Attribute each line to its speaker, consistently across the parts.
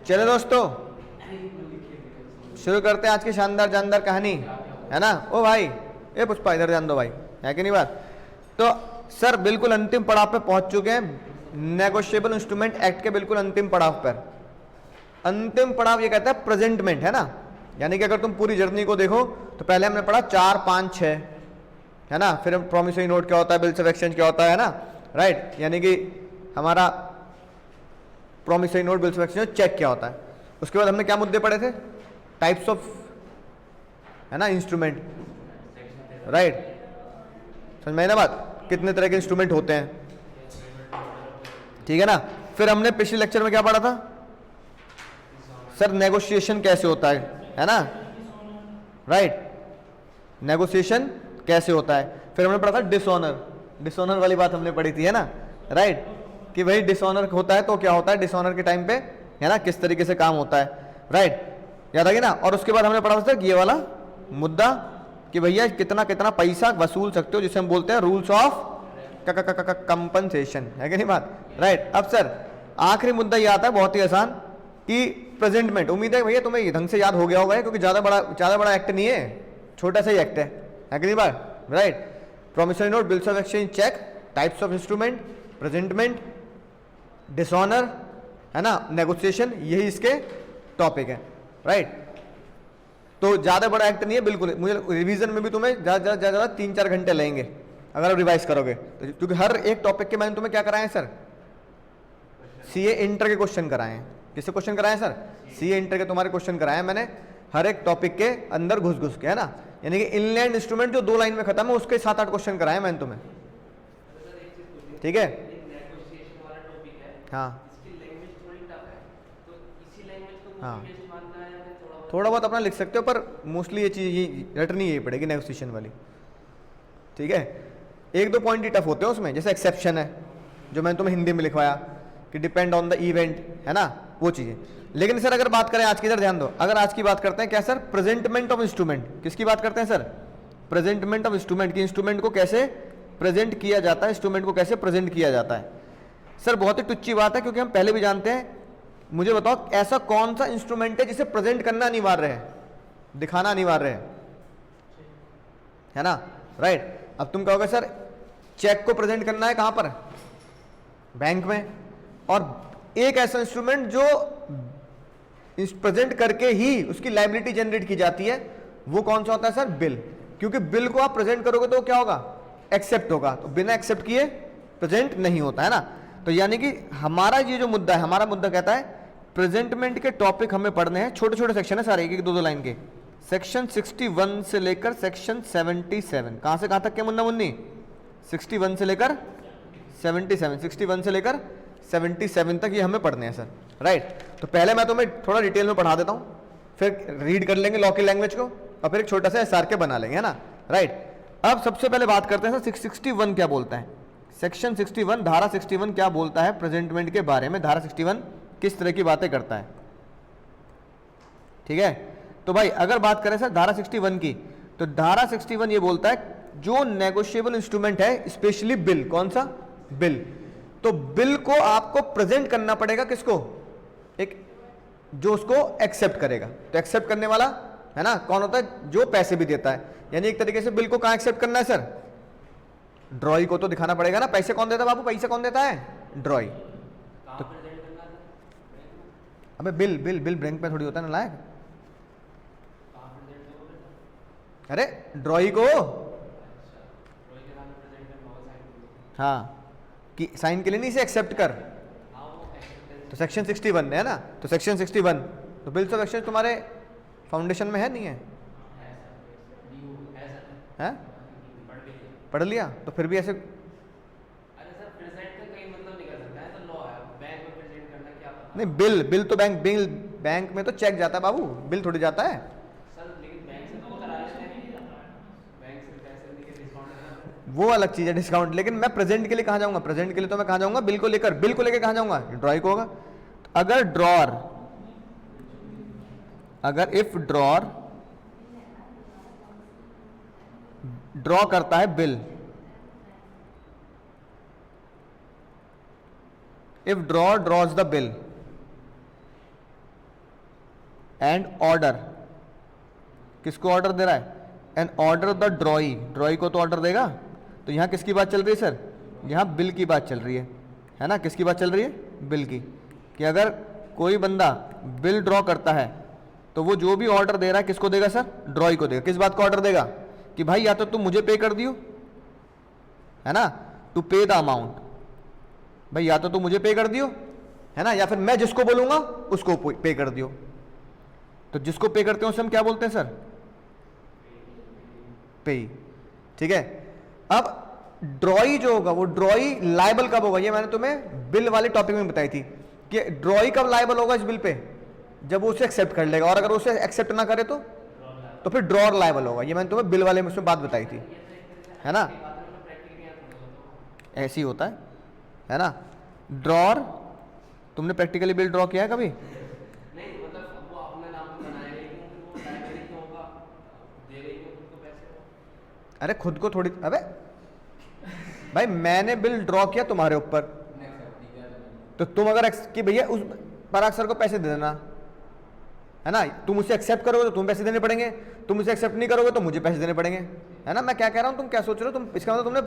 Speaker 1: चलो दोस्तों शुरू करते हैं आज की शानदार जानदार कहानी, है ना। ओ भाई, ए पुष्पा इधर ध्यान दो भाई, है कि नहीं बात। तो सर बिल्कुल अंतिम पड़ाव पे पहुंच चुके हैं, नेगोशिएबल इंस्ट्रूमेंट एक्ट के बिल्कुल अंतिम पड़ाव पर। अंतिम पड़ाव ये कहता है प्रेजेंटमेंट, है ना। यानी कि अगर तुम पूरी जर्नी को देखो तो पहले हमने पढ़ा 4, 5, 6, है ना। फिर प्रॉमिसरी नोट क्या होता है, बिल्स ऑफ एक्सचेंज क्या होता है ना, राइट। यानी कि हमारा promissory note, bills of exchange, cheque क्या होता है। उसके बाद हमने क्या मुद्दे पढ़े थे, टाइप्स ऑफ, है ना, इंस्ट्रूमेंट, राइट। समझ में आई ना बात, कितने तरह के इंस्ट्रूमेंट होते हैं, ठीक है ना। फिर हमने पिछले लेक्चर में क्या पढ़ा था सर, नेगोशिएशन कैसे होता है ना, राइट। नेगोशिएशन कैसे होता है। फिर हमने पढ़ा था डिसऑनर, डिसऑनर वाली बात हमने पढ़ी थी, है ना, राइट। कि भाई डिसऑनर होता है तो क्या होता है डिसऑनर के टाइम पे, है ना, किस तरीके से काम होता है, राइट। याद आ गया ना। और उसके बाद हमने पढ़ा था ये वाला मुद्दा कि भैया कितना कितना पैसा वसूल सकते हो, जिसे हम बोलते हैं रूल्स ऑफ कंपनसेशन, है कि नहीं बात, राइट। अब सर आखिरी मुद्दा ये आता है बहुत ही आसान कि प्रेजेंटमेंट। उम्मीद है भैया तुम्हें ढंग से याद हो गया होगा, क्योंकि ज्यादा बड़ा एक्ट नहीं है, छोटा सा ही एक्ट है कि नहीं बात, right. Promissory note, bills of exchange, cheque, types of instrument, presentment, dishonour, है ना, नेगोशिएशन, यही इसके टॉपिक है, राइट। तो ज्यादा बड़ा एक्ट नहीं है बिल्कुल। मुझे रिवीजन में भी तुम्हें ज्यादा 3-4 घंटे लगेंगे अगर आप रिवाइज करोगे, तो क्योंकि हर एक टॉपिक के मैंने तुम्हें क्या कराए हैं सर, सीए इंटर के क्वेश्चन कराए हैं। किससे क्वेश्चन कराए हैं सर, सीए इंटर के तुम्हारे क्वेश्चन कराए हैं मैंने, हर एक टॉपिक के अंदर घुस घुस के, है ना। यानी कि इनलैंड इंस्ट्रूमेंट जो 2 लाइन में खत्म है उसके 7-8 क्वेश्चन कराए हैं मैंने तुम्हें, ठीक है। हाँ हाँ, थोड़ा बहुत अपना लिख सकते हो, पर मोस्टली ये चीज रटनी यही पड़ेगी नेगोशिएशन वाली, ठीक है। 1-2 पॉइंट ही टफ होते हैं उसमें, जैसे एक्सेप्शन है जो मैंने तुम्हें हिंदी में लिखवाया कि डिपेंड ऑन द इवेंट, है ना, वो चीजें। लेकिन सर अगर बात करें आज की, इधर ध्यान दो, अगर आज की बात करते हैं क्या सर, प्रेजेंटमेंट ऑफ इंस्ट्रूमेंट। किसकी बात करते हैं सर, प्रेजेंटमेंट ऑफ इंस्ट्रूमेंट, की इंस्ट्रूमेंट को कैसे प्रेजेंट किया जाता है, इंस्ट्रूमेंट को कैसे प्रेजेंट किया जाता है। सर बहुत ही टुच्ची बात है, क्योंकि हम पहले भी जानते हैं। मुझे बताओ ऐसा कौन सा इंस्ट्रूमेंट है जिसे प्रेजेंट करना अनिवार्य है, दिखाना अनिवार्य है ना, राइट। अब तुम कहोगे सर चेक को प्रेजेंट करना है कहां पर, बैंक में, और एक ऐसा इंस्ट्रूमेंट जो प्रेजेंट करके ही उसकी लायबिलिटी जनरेट की जाती है, वो कौन सा होता है सर, बिल। क्योंकि बिल को आप प्रेजेंट करोगे तो क्या होगा, एक्सेप्ट होगा, तो बिना एक्सेप्ट किए प्रेजेंट नहीं होता, है ना। तो यानी कि हमारा ये जो मुद्दा है, हमारा मुद्दा कहता है प्रेजेंटमेंट के टॉपिक हमें पढ़ने हैं, छोटे छोटे सेक्शन है सारे, 1-2 लाइन के। सेक्शन 61 से लेकर सेक्शन 77, कहां से कहां तक के मुन्ना मुन्नी, 61 से लेकर 77, 61 से लेकर 77 तक ये हमें पढ़ने हैं सर, राइट। तो पहले मैं तुम्हें थोड़ा डिटेल में पढ़ा देता हूं, फिर रीड कर लेंगे लॉ की लैंग्वेज को, और फिर एक छोटा सा एसआर के बना लेंगे, है ना, राइट। अब सबसे पहले बात करते हैं सर 61 क्या बोलता है, सेक्शन 61, धारा 61 क्या बोलता है प्रेजेंटमेंट के बारे में, धारा 61 किस तरह की बातें करता है, ठीक है। तो भाई अगर बात करें सर धारा 61 की, तो धारा 61 ये बोलता है जो नेगोशिएबल इंस्ट्रूमेंट है, स्पेशली बिल, कौन सा, बिल, तो बिल को आपको प्रेजेंट करना पड़ेगा किसको, एक जो उसको एक्सेप्ट करेगा। तो एक्सेप्ट करने वाला, है ना, कौन होता है, जो पैसे भी देता है। यानी एक तरीके से बिल को कहां एक्सेप्ट करना है सर, ड्रॉई को तो दिखाना पड़ेगा ना। पैसे कौन देता है बाबू, पैसे कौन देता है, ड्रॉई। तो अबे बिल बिल बिल बैंक में थोड़ी होता है ना लायक, अरे ड्रॉई को, हाँ, कि साइन के लिए नहीं, इसे एक्सेप्ट कर। तो सेक्शन 61 है ना, तो सेक्शन 61, तो बिल्स ऑफ एक्सचेंज तुम्हारे फाउंडेशन में है नहीं है, हैं पढ़ लिया, तो फिर भी ऐसे, नहीं बिल, बिल तो बैंक, बिल बैंक में तो चेक जाता है बाबू, बिल थोड़ी जाता है सर, लेकिन बैंक से तो करा लेते हैं, बैंक से पैसे लेके डिस्काउंट, वो अलग चीज है डिस्काउंट। लेकिन मैं प्रेजेंट के लिए कहां जाऊंगा, प्रेजेंट के लिए तो मैं कहां जाऊंगा, बिल को लेकर, बिल को लेकर कहां जाऊंगा, ड्रॉई को होगा। अगर ड्रॉर, अगर इफ ड्रॉर ड्रॉ करता है bill, if draw drawers the bill, and order, किसको ऑर्डर दे रहा है? एंड ऑर्डर द ड्रॉई, ड्रॉई को तो ऑर्डर देगा। तो यहाँ किसकी बात चल रही है सर? यहाँ बिल की बात चल रही है ना? किसकी बात चल रही है? बिल की। कि अगर कोई बंदा बिल ड्रॉ करता है तो वो जो भी ऑर्डर दे रहा है किसको देगा सर? ड्रॉई को देगा। किस बात का ऑर्डर देगा? कि भाई या तो तुम मुझे पे कर दियो, है ना, टू पे द अमाउंट, भाई या तो तुम मुझे पे कर दियो, है ना, या फिर मैं जिसको बोलूंगा उसको पे कर दियो। तो जिसको पे करते हैं उसे हम क्या बोलते हैं सर? पे। ठीक है। अब ड्रॉई जो होगा वो ड्रॉई लायबल कब होगा? ये मैंने तुम्हें बिल वाले टॉपिक में बताई थी कि ड्रॉई कब लायबल होगा इस बिल पे? जब वो उसे एक्सेप्ट कर लेगा, और अगर उसे एक्सेप्ट ना करे तो फिर ड्रॉर लायबल होगा। ये मैंने तुम्हें बिल वाले में उसमें बात बताई थी, है ना? ऐसे ही होता है ना? ड्रॉर, तुमने प्रैक्टिकली बिल ड्रॉ किया है कभी?
Speaker 2: नहीं, मतलब वो अपने नाम पे बनाए रही क्यों, फिर वो लाइब्रेरी क्यों होगा, दे रही क्यों खुद को पैसे?
Speaker 1: अरे खुद को थोड़ी, अबे भाई मैंने बिल ड्रॉ किया तुम्हारे ऊपर, तो तुम अगर कि भैया उस पराग सर को पैसे दे देना, है ना, तुम उसे एक्सेप्ट करोगे तो तुम पैसे देने पड़ेंगे, तुम उसे एक्सेप्ट नहीं करोगे तो मुझे पैसे देने पड़ेंगे, है ना? मैं क्या कह रहा हूँ, तुम क्या सोच रहे हो? तुम इसका मतलब तुमने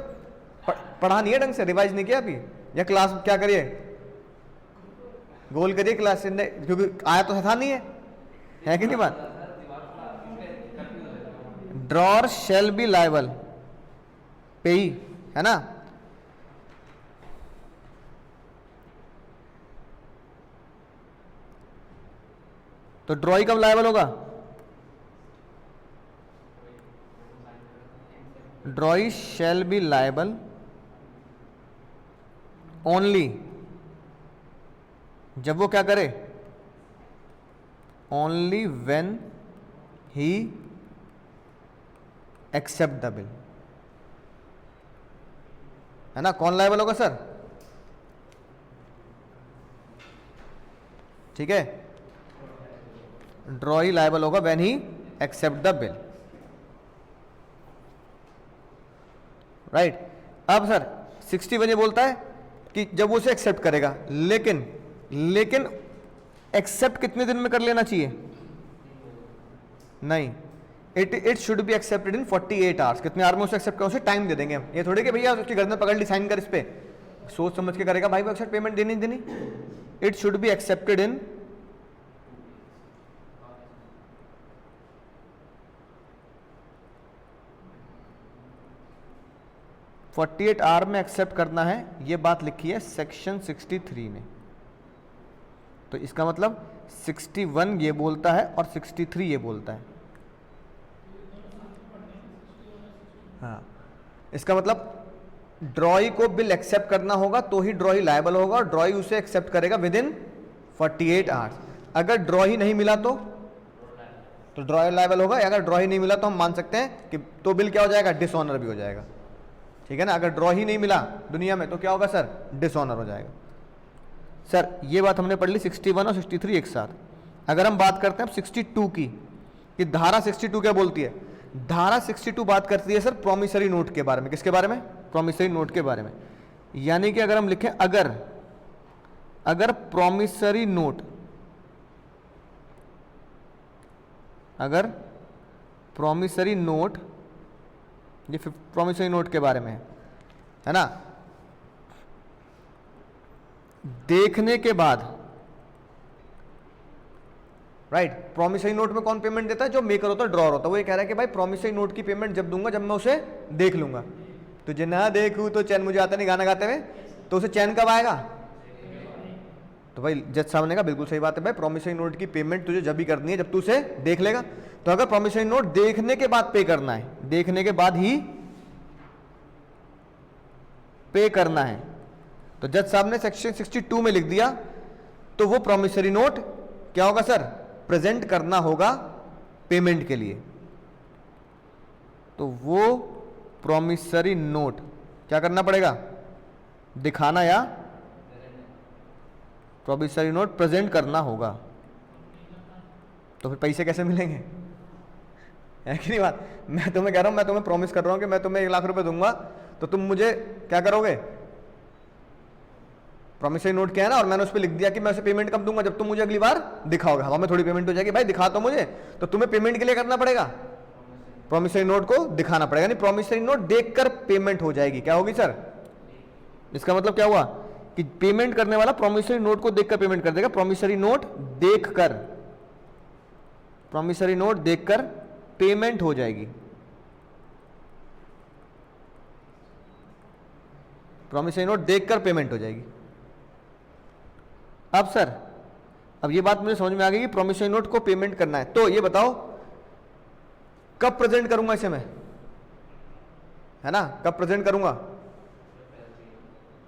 Speaker 1: पढ़ा नहीं है ढंग से, रिवाइज नहीं किया अभी, या क्लास क्या करिए, गोल करिए क्लास, क्योंकि आया तो था नहीं है कि नहीं बात? ड्रॉर शेल बी लायबल, पेई, है ना? तो ड्रॉई कब लायबल होगा? Drawee shall be liable only, जब वो क्या करे? Only when he accept the bill, है ना? कौन लायबल होगा सर? ठीक है, ड्रॉई लायबल होगा when he accept the bill, right? अब सर 61 ये बोलता है कि जब वो उसे एक्सेप्ट करेगा, लेकिन एक्सेप्ट कितने दिन में कर लेना चाहिए? नहीं, it should be accepted in 48 hours. कितने आवर में उसे एक्सेप्ट करो, उसे टाइम दे देंगे हम। ये थोड़ी कि भैया उसकी घर में पकड़ ली, साइन कर इस पे, सोच समझ के करेगा भाई, वो एक्सेप्ट पेमेंट देनी देनी। It should be accepted in 48 hour में एक्सेप्ट करना है, ये बात लिखी है सेक्शन 63 में। तो इसका मतलब 61 ये बोलता है और 63 ये बोलता है। हाँ, इसका मतलब ड्रॉई को बिल एक्सेप्ट करना होगा तो ही ड्रॉई लायबल होगा, और ड्रॉई उसे एक्सेप्ट करेगा विद इन 48 आवर्स। अगर ड्रॉई नहीं मिला तो ड्रॉई लायबल होगा, अगर ड्रॉई नहीं मिला तो हम मान सकते हैं कि तो बिल क्या हो जाएगा? डिसऑनर भी हो जाएगा। ठीक है ना? अगर ड्रॉ ही नहीं मिला दुनिया में तो क्या होगा सर? डिसऑनर हो जाएगा। सर ये बात हमने पढ़ ली 61 और 63 एक साथ। अगर हम बात करते हैं 62 की, कि धारा 62 क्या बोलती है? धारा 62 बात करती है सर प्रोमिसरी नोट के बारे में। किसके बारे में? प्रोमिसरी नोट के बारे में। यानी कि अगर हम लिखें अगर प्रोमिसरी नोट, अगर प्रोमिसरी नोट, ये प्रोमिसरी नोट के बारे में है ना, देखने के बाद, राइट, प्रोमिसरी नोट में कौन पेमेंट देता है? जो मेकर होता है, ड्रॉर होता है। वो ये कह रहा है कि भाई प्रोमिसरी नोट की पेमेंट जब दूंगा जब मैं उसे देख लूंगा। तुझे ना देखूं तो चैन मुझे आता नहीं, गाना गाते हुए, तो उसे चैन कब आएगा? तो भाई जज साहब ने कहा बिल्कुल सही बात है भाई, प्रोमिसरी नोट की पेमेंट तुझे जब भी करनी है जब तू उसे देख लेगा। तो अगर प्रोमिसरी नोट देखने के बाद पे करना है, देखने के बाद ही पे करना है, तो जज साहब ने सेक्शन 62 में लिख दिया, तो वो प्रोमिसरी नोट क्या होगा सर? प्रेजेंट करना होगा पेमेंट के लिए। तो वो प्रोमिसरी नोट क्या करना पड़ेगा? दिखाना या प्रोमिसरी नोट प्रेजेंट करना होगा। तो फिर पैसे कैसे मिलेंगे? है कि नहीं बात? मैं तुम्हें कह रहा हूं, मैं तुम्हें प्रॉमिस कर रहा हूं कि मैं तुम्हें 1 लाख रुपए दूंगा, तो तुम मुझे क्या करोगे? प्रॉमिसरी नोट क्या है ना, और मैंने उस पर लिख दिया कि मैं उसे पेमेंट कब दूंगा, जब तुम मुझे अगली बार दिखाओगे। हवा में थोड़ी पेमेंट हो जाएगी भाई, दिखा तो मुझे, तो तुम्हें पेमेंट के लिए करना पड़ेगा, प्रॉमिसरी नोट को दिखाना पड़ेगा। नहीं, प्रॉमिसरी नोट देखकर पेमेंट हो जाएगी। क्या होगी सर? इसका मतलब क्या हुआ कि पेमेंट करने वाला प्रॉमिसरी नोट को देखकर पेमेंट कर देगा। प्रॉमिसरी नोट देखकर, प्रॉमिसरी नोट देखकर पेमेंट हो जाएगी। प्रॉमिसरी नोट देखकर पेमेंट हो जाएगी। अब सर, अब ये बात मुझे समझ में आ गई कि प्रॉमिसरी नोट को पेमेंट करना है, तो ये बताओ कब प्रेजेंट करूंगा इसे मैं, है ना, कब प्रेजेंट करूंगा?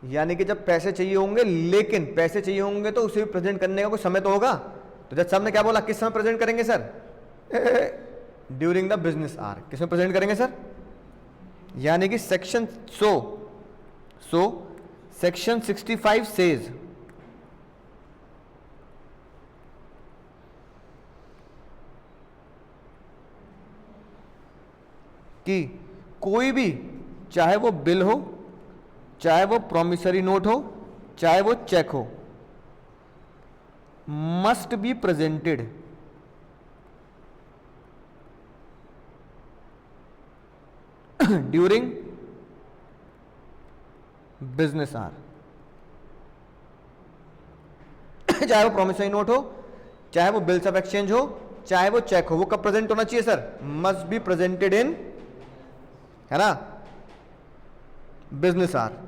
Speaker 1: यानी कि जब पैसे चाहिए होंगे, लेकिन पैसे चाहिए होंगे तो उसे भी प्रेजेंट करने का कोई समय तो होगा। तो जज साहब ने क्या बोला, किस समय प्रेजेंट करेंगे sir? During the business hour. किस में प्रेजेंट करेंगे सर? यानी कि सेक्शन सेक्शन 65 सेज कि कोई भी, चाहे वो बिल हो, चाहे वो प्रॉमिसरी नोट हो, चाहे वो चेक हो, must be presented during business hour. चाहे वो प्रॉमिसरी नोट हो, चाहे वो बिल्स ऑफ एक्सचेंज हो, चाहे वो चेक हो, वो कब प्रेजेंट होना चाहिए sir? Must be presented in, है ना, बिजनेस आवर।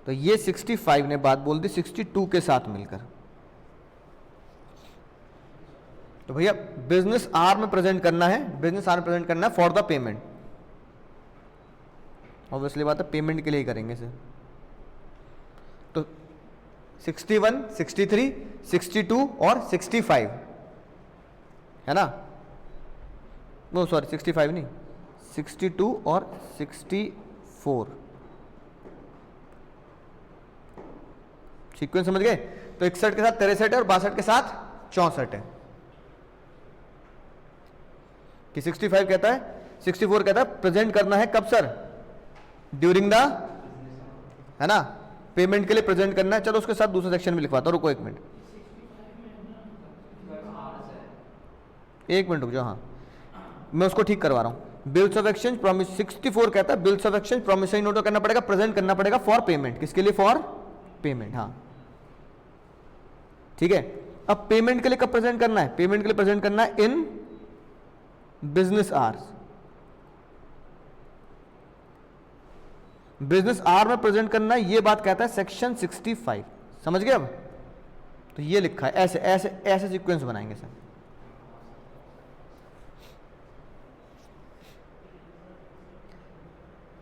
Speaker 1: तो ये 65 ने बात बोल दी 62 के साथ मिलकर। तो भैया बिजनेस आवर में प्रेजेंट करना है, बिजनेस आवर में प्रेजेंट करना है फॉर द पेमेंट। ऑब्वियसली बात है, पेमेंट के लिए ही करेंगे सर। तो 61, 63, 62 और 65, है ना, वो सॉरी 65 नहीं, 62 और 64 सीक्वेंस समझ गए? तो 61 के साथ 63 है और 62 के साथ 64 है। कि 65 कहता है, 64 कहता है प्रेजेंट करना है कब सर? ड्यूरिंग द, है ना, पेमेंट के लिए प्रेजेंट करना है। चलो उसके साथ दूसरा सेक्शन में लिखवाता हूं, रुको 1 मिनट, 1 मिनट रुक जाओ, हाँ मैं उसको ठीक करवा रहा हूं। बिल्स ऑफ एक्सचेंज प्रॉमिस 64 कहता है bills of exchange promissory note करना पड़ेगा, प्रेजेंट करना पड़ेगा फॉर पेमेंट। किसके लिए? For payment. हाँ ठीक है। अब पेमेंट के लिए कब प्रेजेंट करना है? पेमेंट के लिए प्रेजेंट करना है in business hours. Business hour में प्रेजेंट करना है, ये बात कहता है सेक्शन 65। समझ गए? अब तो ये लिखा है, ऐसे ऐसे ऐसे सीक्वेंस बनाएंगे सर।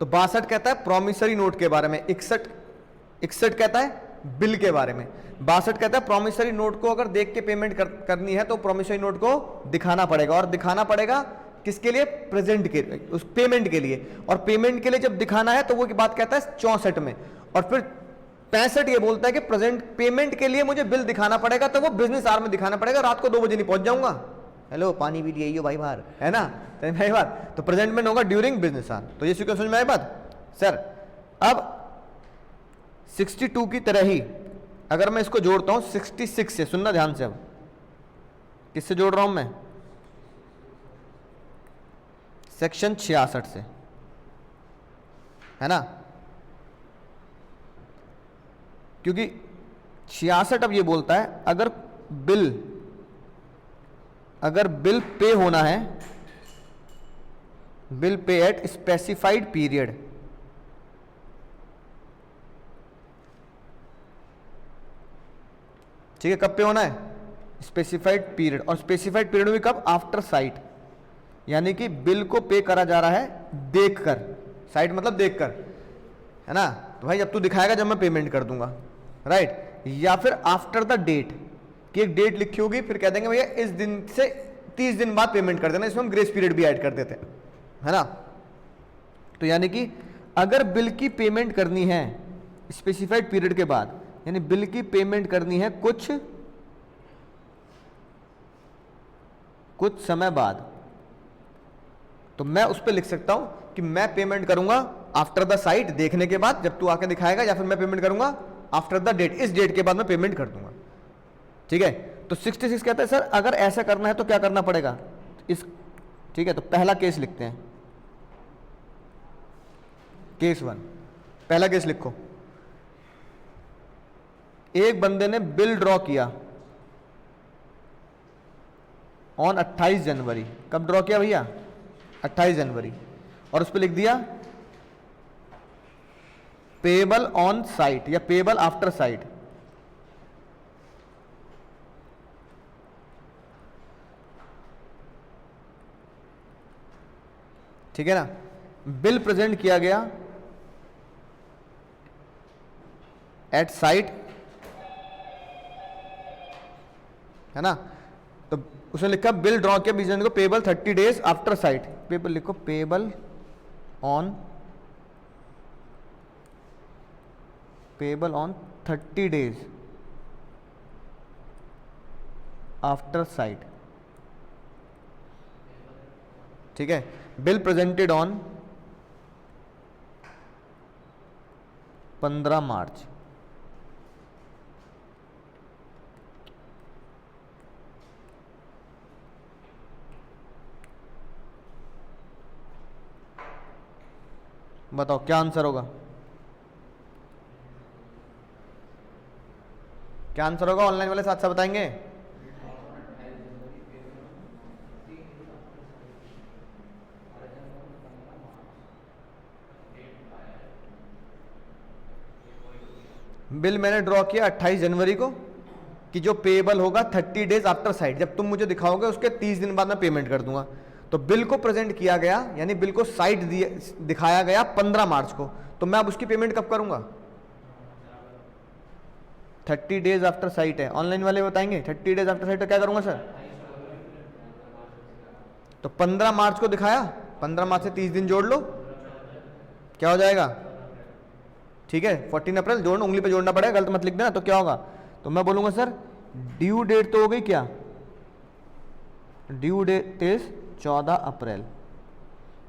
Speaker 1: तो 62 कहता है प्रॉमिसरी नोट के बारे में, 61 कहता है बिल के बारे में, 62 कहता है प्रॉमिसरी नोट को अगर देख के पेमेंट करनी है तो प्रॉमिसरी नोट को दिखाना पड़ेगा, और दिखाना पड़ेगा किसके लिए? प्रेजेंट के, उस पेमेंट के लिए। और पेमेंट के लिए जब दिखाना है तो वो की बात कहता है 64 में। और फिर 65 ये बोलता है कि प्रेजेंट पेमेंट के लिए मुझे बिल दिखाना पड़ेगा, तो वो बिजनेस आवर में दिखाना पड़ेगा। रात को 2 बजे नहीं पहुंच जाऊंगा। हेलो पानी भी लिए भाई बाहर, है ना, तो भाई बात तो प्रेजेंटमेंट होगा ड्यूरिंग बिजनेस आवर। तो ये सीक्वेंस समझ में आई बात सर? अब 62 की तरह ही अगर मैं इसको जोड़ता हूं 66 से, सुनना ध्यान से, अब किससे जोड़ रहा हूं मैं? सेक्शन 66 से, है ना, क्योंकि 66 अब ये बोलता है अगर बिल पे होना है, bill pay eight specified period, ठीक है, कब पे होना है? Specified period. और स्पेसिफाइड पीरियड भी कब? आफ्टर साइट, यानी कि बिल को पे करा जा रहा है देखकर, साइट मतलब देखकर, है ना। तो भाई जब तू दिखाएगा जब मैं पेमेंट कर दूंगा, राइट। या फिर आफ्टर द डेट, कि एक डेट लिखी होगी, फिर कह देंगे भैया इस दिन से 30 दिन बाद पेमेंट कर देना, इसमें हम ग्रेस पीरियड भी ऐड कर देते हैं, है ना। तो यानी कि अगर बिल की पेमेंट करनी है स्पेसिफाइड पीरियड के बाद, यानी बिल की पेमेंट करनी है कुछ समय बाद, तो मैं उस पर लिख सकता हूं कि मैं पेमेंट करूंगा आफ्टर द साइट, देखने के बाद, जब तू आके दिखाएगा, या फिर मैं पेमेंट करूंगा आफ्टर द डेट, इस डेट के बाद मैं पेमेंट कर दूंगा। ठीक है, तो 66 कहता है सर अगर ऐसा करना है तो क्या करना पड़ेगा इस, ठीक है, तो पहला केस लिखते हैं, केस 1, पहला केस लिखो। एक बंदे ने बिल ड्रॉ किया ऑन 28 जनवरी, कब ड्रॉ किया भैया, 28 जनवरी, और उस पर लिख दिया पेबल ऑन साइट या पेबल आफ्टर साइट। ठीक है ना, बिल प्रेजेंट किया गया एट साइट, है ना, तो उसने लिखा बिल ड्रॉ किया बिजनेस को payable 30 days after sight, payable लिखो payable on 30 days after sight. ठीक है, बिल प्रेजेंटेड ऑन 15 मार्च। बताओ क्या आंसर होगा, क्या आंसर होगा, ऑनलाइन वाले साथ साथ बताएंगे। बिल मैंने ड्रॉ किया 28 जनवरी को कि जो पेएबल होगा 30 डेज आफ्टर साइट, जब तुम मुझे दिखाओगे उसके 30 दिन बाद मैं पेमेंट कर दूंगा। तो बिल को प्रेजेंट किया गया यानी बिल को साइट दिखाया गया 15 मार्च को, तो मैं अब उसकी पेमेंट कब करूंगा, 30 डेज आफ्टर साइट है, ऑनलाइन वाले बताएंगे 30 डेज आफ्टर साइट क्या करूंगा सर। तो 15 मार्च को दिखाया, 15 मार्च से 30 दिन जोड़ लो, क्या हो जाएगा, ठीक है 14 अप्रैल जोड़ना, उंगली पे जोड़ना पड़ेगा, गलत मत लिख देना। तो क्या होगा, तो मैं बोलूंगा सर ड्यू डेट तो हो गई क्या, ड्यू डेट इज 14 अप्रैल,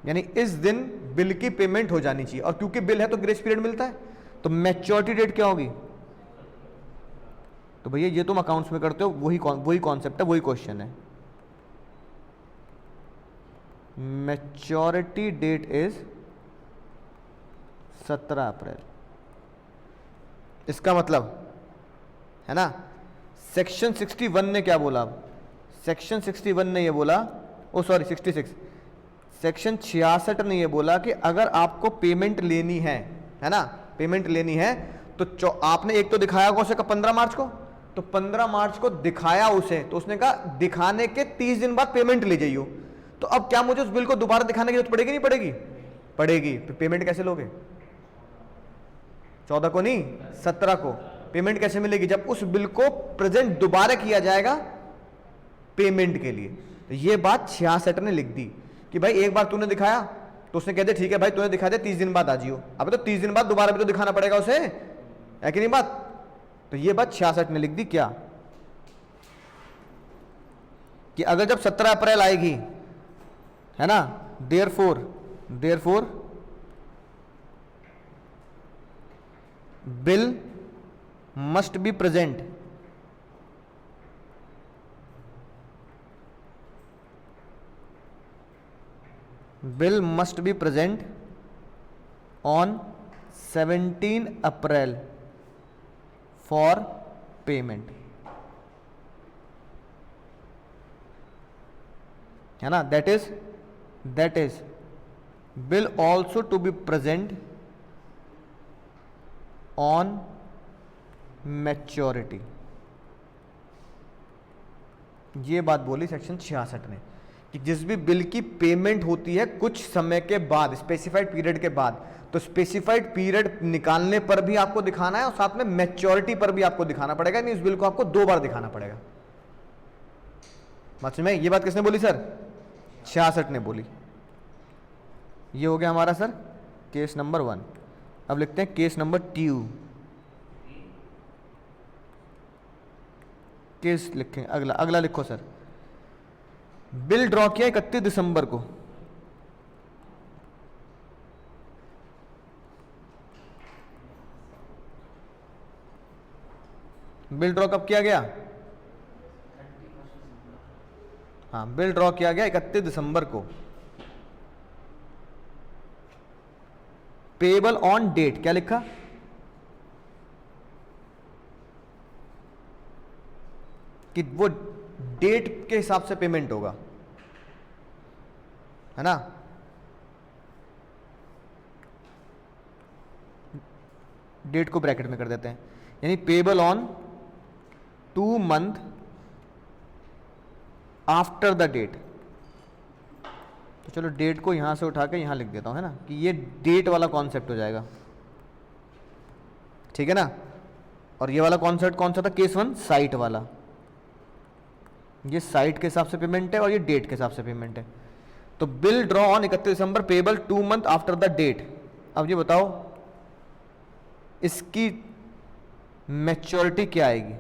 Speaker 1: यानी इस दिन बिल की पेमेंट हो जानी चाहिए, और क्योंकि बिल है तो ग्रेस पीरियड मिलता है, तो मैच्योरिटी डेट क्या होगी। तो भैया ये तुम अकाउंट्स में करते हो, वही कॉन्सेप्ट है, वही क्वेश्चन है। मैच्योरिटी डेट इज 17 अप्रैल। इसका मतलब है ना, सेक्शन 61 ने क्या बोला, सेक्शन 61 ने ये बोला, ओ सॉरी 66, सेक्शन 66 ने ये बोला कि अगर आपको पेमेंट लेनी है ना, पेमेंट लेनी है तो आपने एक तो दिखाया होगा उसे 15 मार्च को, तो 15 मार्च को दिखाया उसे, तो उसने कहा दिखाने के 30 दिन बाद पेमेंट ले जाइयो। तो अब क्या मुझे उस बिल को दोबारा दिखाने की जरूरत पड़ेगी नहीं पड़ेगी, पड़ेगी। तो पेमेंट कैसे लोगे, 14 को नहीं 17 को पेमेंट कैसे मिलेगी, जब उस बिल को प्रेजेंट दोबारा किया जाएगा पेमेंट के लिए। तो ये बात 66 ने लिख दी कि भाई एक बार तूने दिखाया तो उसने कह दिया ठीक है भाई तूने दिखा दिया 30 दिन बाद आ जियो, अब तो 30 दिन बाद दोबारा भी तो दिखाना पड़ेगा उसे, है कि नहीं बात। तो ये बात 66 ने लिख दी क्या, कि अगर जब 17 अप्रैल आएगी, है ना, therefore bill must be present on 17 April for payment, है ना, that is bill also to be present on maturity. ये बात बोली सेक्शन 66 ने कि जिस भी बिल की पेमेंट होती है कुछ समय के बाद, स्पेसिफाइड पीरियड के बाद, तो स्पेसिफाइड पीरियड निकालने पर भी आपको दिखाना है और साथ में मैच्योरिटी पर भी आपको दिखाना पड़ेगा, नहीं उस बिल को आपको 2 बार दिखाना पड़ेगा। बात समझ में, ये बात किसने बोली सर, 66 ने बोली। ये हो गया हमारा सर केस नंबर 1। अब लिखते हैं केस नंबर 2, केस लिखें, अगला लिखो सर। बिल ड्रॉ किया 31 दिसंबर को, बिल ड्रॉ कब किया गया? हाँ, बिल ड्रॉ किया गया 31 दिसंबर को। पेबल ऑन डेट क्या लिखा? कि वो डेट के हिसाब से पेमेंट होगा, है ना। डेट को ब्रैकेट में कर देते हैं, यानी payable on 2 month after the date. तो चलो डेट को यहां से उठा के यहां लिख देता हूं, है ना, कि ये डेट वाला कॉन्सेप्ट हो जाएगा, ठीक है ना। और ये वाला कॉन्सेप्ट कौन सा था? केस 1 साइट वाला। ये साइट के हिसाब से पेमेंट है और ये डेट के हिसाब से पेमेंट है। तो बिल ड्रॉ ऑन 31 दिसंबर payable 2 month after the date. अब ये बताओ इसकी मैच्योरिटी क्या आएगी?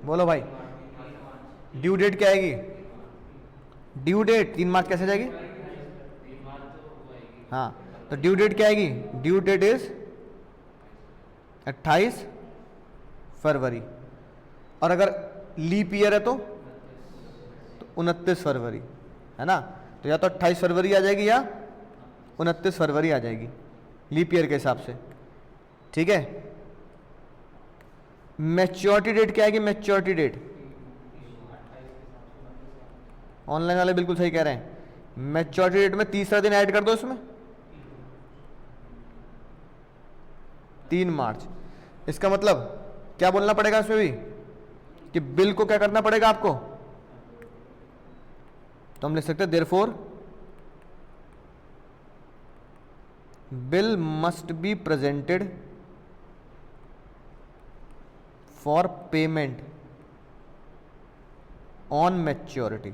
Speaker 1: बोलो भाई, ड्यू डेट क्या आएगी? ड्यू डेट 3 मार्च कैसे जाएगी? हाँ, तो ड्यू डेट क्या आएगी? ड्यू डेट इज 28 फरवरी। और अगर लीप ईयर है तो 29 फरवरी, है ना। तो या तो 28 फरवरी आ जाएगी या 29 फरवरी आ जाएगी लीप ईयर के हिसाब से, ठीक है। मैच्योरिटी डेट क्या आएगी? मैच्योरिटी डेट ऑनलाइन वाले बिल्कुल सही कह रहे हैं। मैच्योरिटी डेट में तीसरा दिन ऐड कर दो इसमें, 3 मार्च। इसका मतलब क्या बोलना पड़ेगा इसमें भी कि बिल को क्या करना पड़ेगा आपको? तो हम लिख सकते हैं therefore bill must be presented for payment on maturity.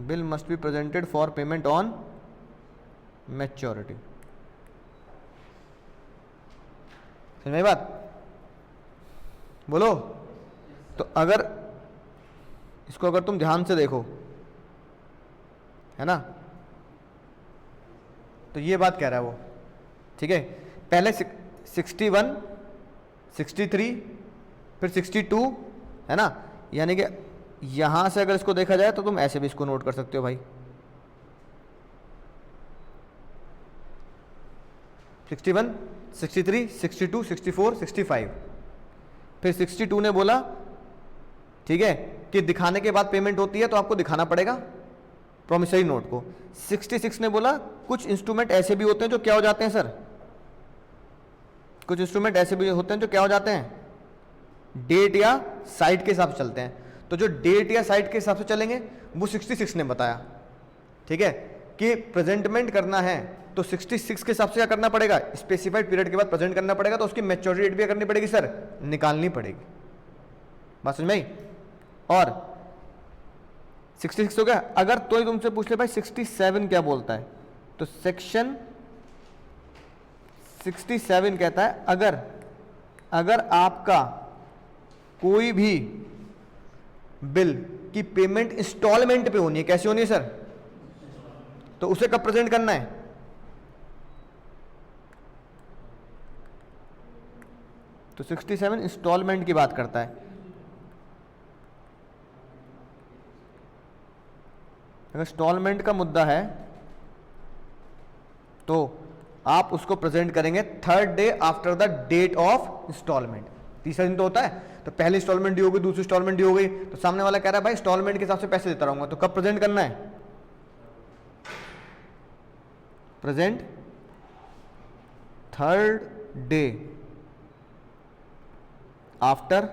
Speaker 1: Bill must be presented for payment on maturity. समझ में बात? बोलो। तो अगर इसको अगर तुम ध्यान से देखो, है ना, तो ये बात कह रहा है वो, ठीक है। पहले 61, 63, फिर 62, है ना। यानी कि यहां से अगर इसको देखा जाए तो तुम ऐसे भी इसको नोट कर सकते हो भाई। 61, 63, 62, 64, 65। फिर 62 ने बोला, ठीक है, कि दिखाने के बाद पेमेंट होती है तो आपको दिखाना पड़ेगा प्रोमिसरी नोट को। 66 ने बोला कुछ इंस्ट्रूमेंट ऐसे भी होते हैं जो क्या हो जाते हैं सर? कुछ इंस्ट्रूमेंट ऐसे भी होते हैं जो क्या हो जाते हैं? डेट या साइट के हिसाब से चलते हैं। तो जो डेट या साइट के हिसाब से चलेंगे वो 66 ने बताया, ठीक है, कि प्रेजेंटमेंट करना है तो 66 के हिसाब से क्या करना पड़ेगा? स्पेसिफाइड पीरियड के बाद प्रेजेंट करना पड़ेगा, तो उसकी मैच्योरिटी डेट भी करनी पड़ेगी सर, निकालनी पड़ेगी। बात समझ में आई? और 66 हो गया। अगर तो ही तुमसे पूछ ले भाई 67 क्या बोलता है, तो सेक्शन 67 कहता है अगर आपका कोई भी बिल की पेमेंट इंस्टॉलमेंट पे होनी है, कैसे होनी है सर? तो उसे कब प्रेजेंट करना है? तो 67 इंस्टॉलमेंट की बात करता है। अगर इंस्टॉलमेंट का मुद्दा है तो आप उसको प्रेजेंट करेंगे 3rd day after the date of instalment. तीसरा दिन तो होता है, तो पहली इंस्टॉलमेंट ड्यू हो गई, दूसरी इंस्टॉलमेंट ड्यू हो गई, तो सामने वाला कह रहा है भाई इंस्टॉलमेंट के हिसाब से पैसे देता रहूंगा, तो कब प्रेजेंट करना है? Present 3rd day after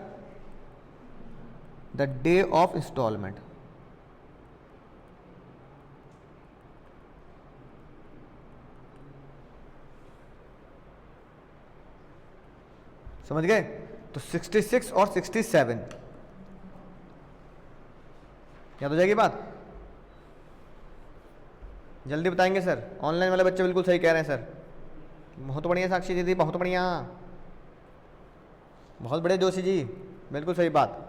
Speaker 1: the day of instalment. समझ गए? तो 66 और 67 याद हो जाएगी बात? जल्दी बताएंगे सर। ऑनलाइन वाले बच्चे बिल्कुल सही कह रहे हैं सर, बहुत बढ़िया साक्षी दीदी, बहुत बढ़िया, बहुत बड़े जोशी जी, बिल्कुल सही बात।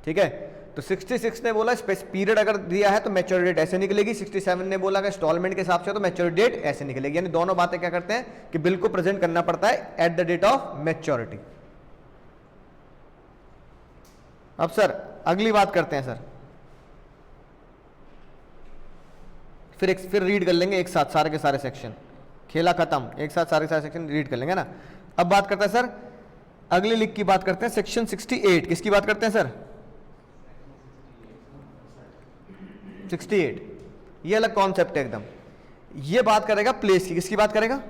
Speaker 1: ठीक है, तो 66 ने बोला पीरियड अगर दिया है तो मैच्योरिटी डेट ऐसे निकलेगी, 67 ने बोला कि इंस्टॉलमेंट के हिसाब से तो मैच्योरिटी डेट ऐसे निकलेगी। यानी दोनों बातें क्या करते हैं कि बिल को प्रेजेंट करना पड़ता है at the date of maturity. अब सर अगली बात करते हैं सर, फिर रीड कर लेंगे एक साथ सारे के सारे सेक्शन, खेला खत्म, एक साथ सारे के सारे सेक्शन रीड कर लेंगे ना। अब बात करते हैं सर अगली लिंक की, बात करते हैं सेक्शन 68। किसकी बात करते हैं सर? 68। ये अलग कॉन्सेप्ट है एकदम। ये बात करेगा प्लेस की। किसकी बात करेगा?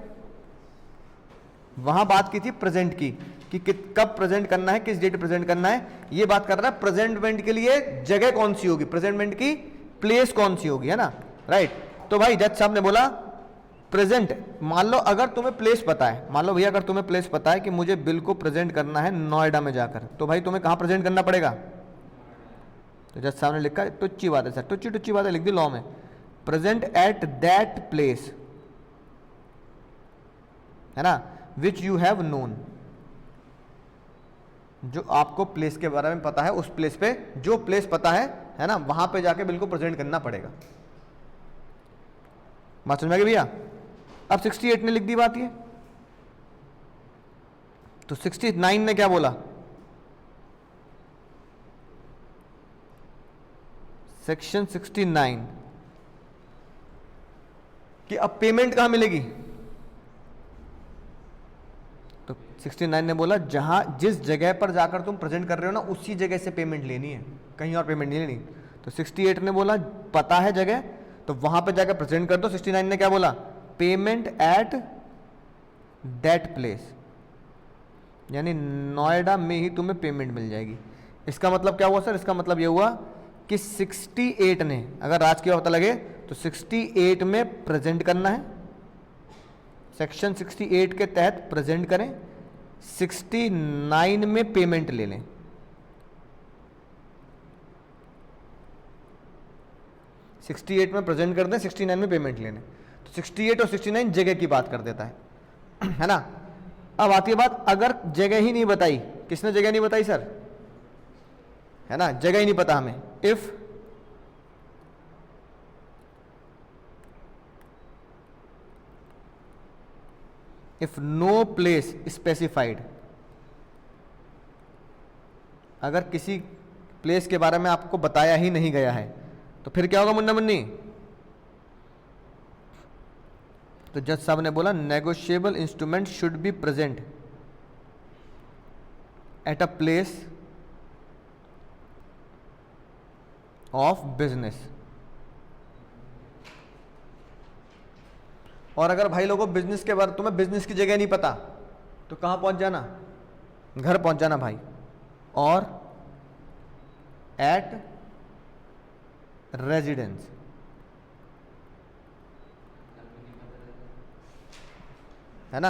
Speaker 1: वहां बात की थी प्रेजेंट की कि कब प्रेजेंट करना है, किस डेट प्रेजेंट करना है। ये बात कर रहा है प्रेजेंटमेंट के लिए जगह कौन सी होगी, प्रेजेंटमेंट की प्लेस कौन सी होगी, है ना, राइट। तो भाई जज साहब ने बोला प्रेजेंट, मान लो अगर तुम्हें प्लेस पता है, मान लो भैया अगर तुम्हें प्लेस पता है कि मुझे बिल को प्रेजेंट करना है नोएडा में जाकर, तो भाई तुम्हें कहां प्रेजेंट करना पड़ेगा? तो जज साहब ने लिखा, टुच्ची बात है सर, टुच्ची टुच्ची बात है लिख दी लॉ में, प्रेजेंट एट दैट प्लेस, है ना, विच यू हैव नोन। जो आपको प्लेस के बारे में पता है, उस प्लेस पे जो प्लेस पता है ना, वहां पे जाके बिल को प्रेजेंट करना पड़ेगा। बात समझ में आ गई भैया? अब 68 ने लिख दी बात ये, तो 69 ने क्या बोला? सेक्शन 69 कि अब पेमेंट कहां मिलेगी? तो 69 ने बोला जहां जिस जगह पर जाकर तुम प्रेजेंट कर रहे हो ना, उसी जगह से पेमेंट लेनी है, कहीं और पेमेंट नहीं लेनी। तो 68 ने बोला पता है जगह, तो वहां पर जाकर प्रेजेंट कर दो। 69 ने क्या बोला? पेमेंट एट दैट प्लेस, यानी नोएडा में ही तुम्हें पेमेंट मिल जाएगी। इसका मतलब क्या हुआ सर? इसका मतलब यह हुआ कि 68 ने, अगर राजकीय पता लगे तो 68 में प्रेजेंट करना है, सेक्शन 68 के तहत प्रेजेंट करें, 69 में पेमेंट ले लें। (68) में प्रेजेंट कर दें, 69 में पेमेंट लेने। तो 68 और 69 जगह की बात कर देता है ना। अब आती है बात, अगर जगह ही नहीं बताई, किसने जगह नहीं बताई सर? है ना, जगह ही नहीं पता हमें। इफ नो प्लेस स्पेसिफाइड, अगर किसी प्लेस के बारे में आपको बताया ही नहीं गया है, तो फिर क्या होगा मुन्ना मुन्नी? तो जज साहब ने बोला negotiable instrument should be present at a place of business. और अगर भाई लोगों बिजनेस के बारे, तुम्हें बिजनेस की जगह नहीं पता, तो कहां पहुंच जाना? घर पहुंच जाना भाई। और एट रेजिडेंस, है ना।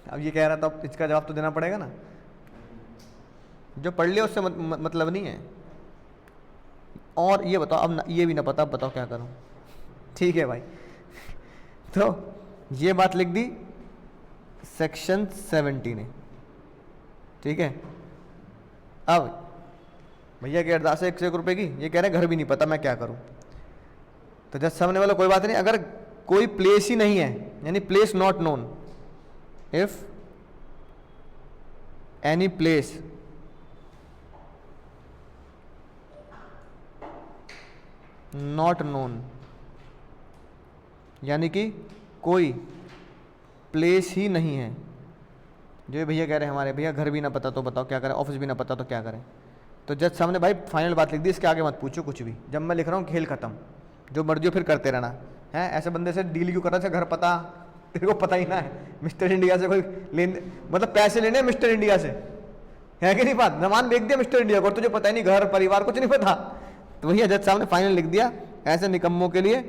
Speaker 1: अब ये कह रहा था, अब इसका जवाब तो देना पड़ेगा ना, जो पढ़ लिया उससे मतलब नहीं है। और ये बताओ, अब ये भी ना पता, अब बताओ क्या करूं? ठीक है भाई, तो ये बात लिख दी सेक्शन 70 ने, ठीक है। अब भैया की अरदास है 1 रुपए की, ये कह रहे हैं घर भी नहीं पता, मैं क्या करूं? तो जज साहब ने बोला कोई बात नहीं, अगर कोई प्लेस ही नहीं है, यानी place not known, if any place not known, यानी कि कोई प्लेस ही नहीं है। जो भैया कह रहे हैं हमारे, भैया घर भी ना पता तो बताओ क्या करें, ऑफिस भी ना पता तो क्या करें? तो जज साहब ने भाई फाइनल बात लिख दी, इसके आगे मत पूछो कुछ भी, जब मैं लिख रहा हूँ खेल खत्म, जो मर्जी हो फिर करते रहना है। ऐसे बंदे से डील क्यों कर रहा है? घर पता, तेरे को पता ही ना है, मिस्टर इंडिया से कोई लेन, मतलब पैसे लेने मिस्टर इंडिया से, है कि नहीं बात? सामान बेच दिया मिस्टर इंडिया को, तुझे पता ही नहीं, घर परिवार कुछ नहीं पता। तो भैया जज साहब ने फाइनल लिख दिया, ऐसे निकम्मों के लिए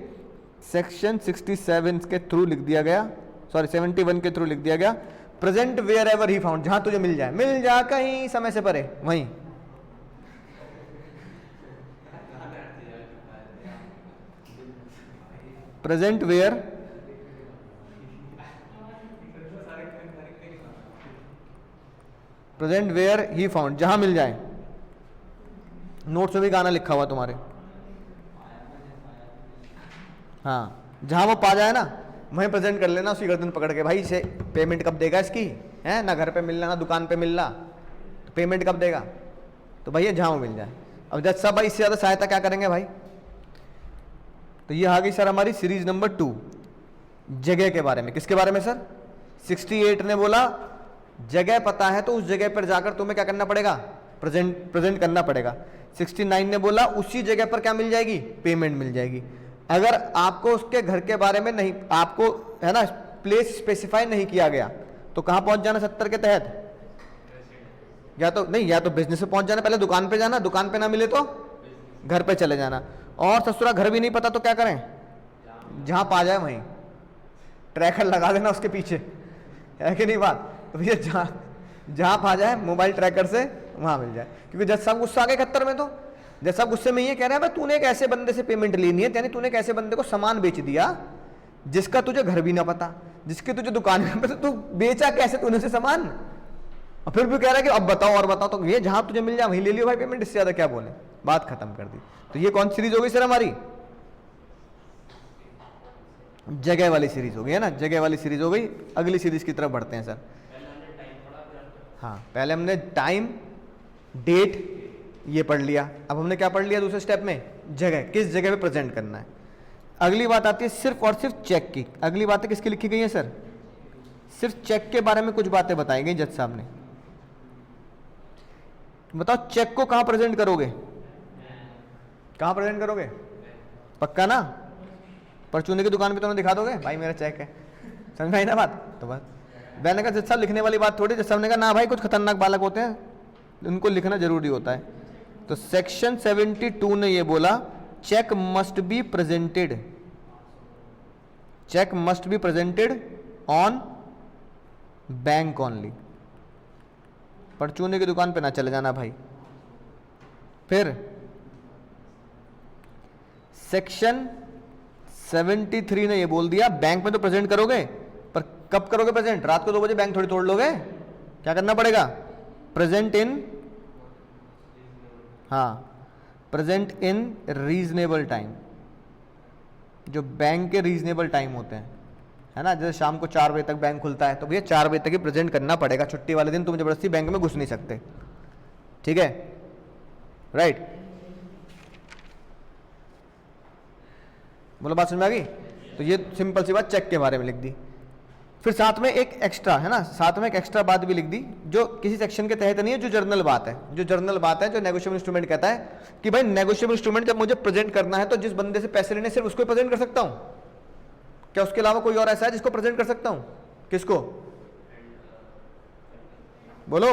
Speaker 1: सेक्शन 67 के थ्रू लिख दिया गया, सॉरी 71 के थ्रू लिख दिया गया, present wherever he found, जहां तुझे मिल जाए, मिल जा कहीं समय से परे वहीं, प्रेजेंट वेयर ही फाउंड, जहां मिल जाए। नोट्स में भी गाना लिखा हुआ तुम्हारे, हाँ, जहां वो पा जाए ना वहीं प्रेजेंट कर लेना, उसी गर्दन पकड़ के, भाई इसे पेमेंट कब देगा इसकी, है ना, घर पे मिलना ना दुकान पे मिलना, तो पेमेंट कब देगा, तो भैया जहां वो मिल जाए। अब जज साहब भाई इससे ज़्यादा सहायता क्या करेंगे भाई। तो ये आ गई सर हमारी सीरीज नंबर 2 जगह के बारे में। किसके बारे में सर? 68 ने बोला जगह पता है तो उस जगह पर जाकर तुम्हें क्या करना पड़ेगा, प्रेजेंट करना पड़ेगा। 69 ने बोला उसी जगह पर क्या मिल जाएगी, पेमेंट मिल जाएगी। अगर आपको उसके घर के बारे में नहीं, आपको है ना प्लेस स्पेसिफाई नहीं किया गया तो कहां पहुंच जाना 70 के तहत, या तो नहीं, या तो बिजनेस पे पहुंच जाना, पहले दुकान पे जाना, दुकान पे ना मिले तो घर पे चले जाना। और ससुरा घर भी नहीं पता तो क्या करें, जहां पा जाए वहीं ट्रैकर लगा देना उसके पीछे, है कि नहीं बात। तो भैया जहां पा जाए मोबाइल ट्रैकर से वहां मिल जाए। क्योंकि जज साहब गुस्सा आ गए 71 में, तो जज साहब गुस्से में ये कह रहे हैं भाई तूने एक ऐसे बंदे से पेमेंट लेनी है, यानी तूने एक ऐसे बंदे को सामान बेच दिया जिसका तुझे घर भी ना पता, जिसकी तुझे दुकान में पता, तू बेचा कैसे तूने उसे सामान, और फिर भी कह रहा है कि अब बताओ और बताओ। तो ये जहां तुझे मिल जाए वहीं ले लियो भाई पेमेंट, इससे ज्यादा क्या बोले, बात खत्म कर दी। तो ये कौन सीरीज हो गई सर हमारी, जगह वाली सीरीज हो गई है ना, जगह वाली सीरीज हो गई। अगली सीरीज की तरफ बढ़ते हैं सर। हाँ, पहले हमने टाइम डेट ये पढ़ लिया, अब हमने क्या पढ़ लिया दूसरे स्टेप में, जगह, किस जगह पे प्रेजेंट करना है। अगली बात आती है सिर्फ और सिर्फ चेक की। अगली बातें किसकी लिखी गई है सर, सिर्फ चेक के बारे में कुछ बातें बताई गई जज साहब ने। बताओ चेक को कहां प्रेजेंट करोगे, कहां प्रेजेंट करोगे, पक्का ना, परचूने की दुकान पे तो दिखा दोगे भाई मेरा चेक है, समझ में आई ना बात। तो बस मैंने कहा जज साहब लिखने वाली बात थोड़ी, जज साहब ने कहा ना भाई कुछ खतरनाक बालक होते हैं उनको लिखना जरूरी होता है। तो सेक्शन 72 ने ये बोला cheque must be presented, cheque must be presented on bank only, परचूने की दुकान पे ना चले जाना भाई। फिर सेक्शन 73 ने ये बोल दिया बैंक में तो प्रेजेंट करोगे, पर कब करोगे प्रेजेंट, रात को 2 बजे बैंक थोड़ी तोड़ लोगे, क्या करना पड़ेगा, प्रेजेंट इन, हाँ, प्रेजेंट इन रीजनेबल टाइम, जो बैंक के रीजनेबल टाइम होते हैं, है ना, जैसे शाम को 4 बजे तक बैंक खुलता है तो भैया 4 बजे तक ही प्रेजेंट करना पड़ेगा। छुट्टी वाले दिन तुम जबरदस्ती बैंक में घुस नहीं सकते, ठीक है, राइट। बोलो बात समझ में आ गई। तो ये सिंपल सी बात चेक के बारे में लिख दी। फिर साथ में एक एक्स्ट्रा, है ना, साथ में एक एक्स्ट्रा बात भी लिख दी जो किसी सेक्शन के तहत नहीं है, जो जर्नल बात है, जो जर्नल बात है, जो नेगोशिएबल इंस्ट्रूमेंट कहता है कि भाई नेगोशिएबल इंस्ट्रूमेंट जब मुझे प्रेजेंट करना है तो जिस बंदे से पैसे लेने सिर्फ उसको प्रेजेंट कर सकता हूं, क्या उसके अलावा कोई और ऐसा है जिसको प्रेजेंट कर सकता हूं, किसको, बोलो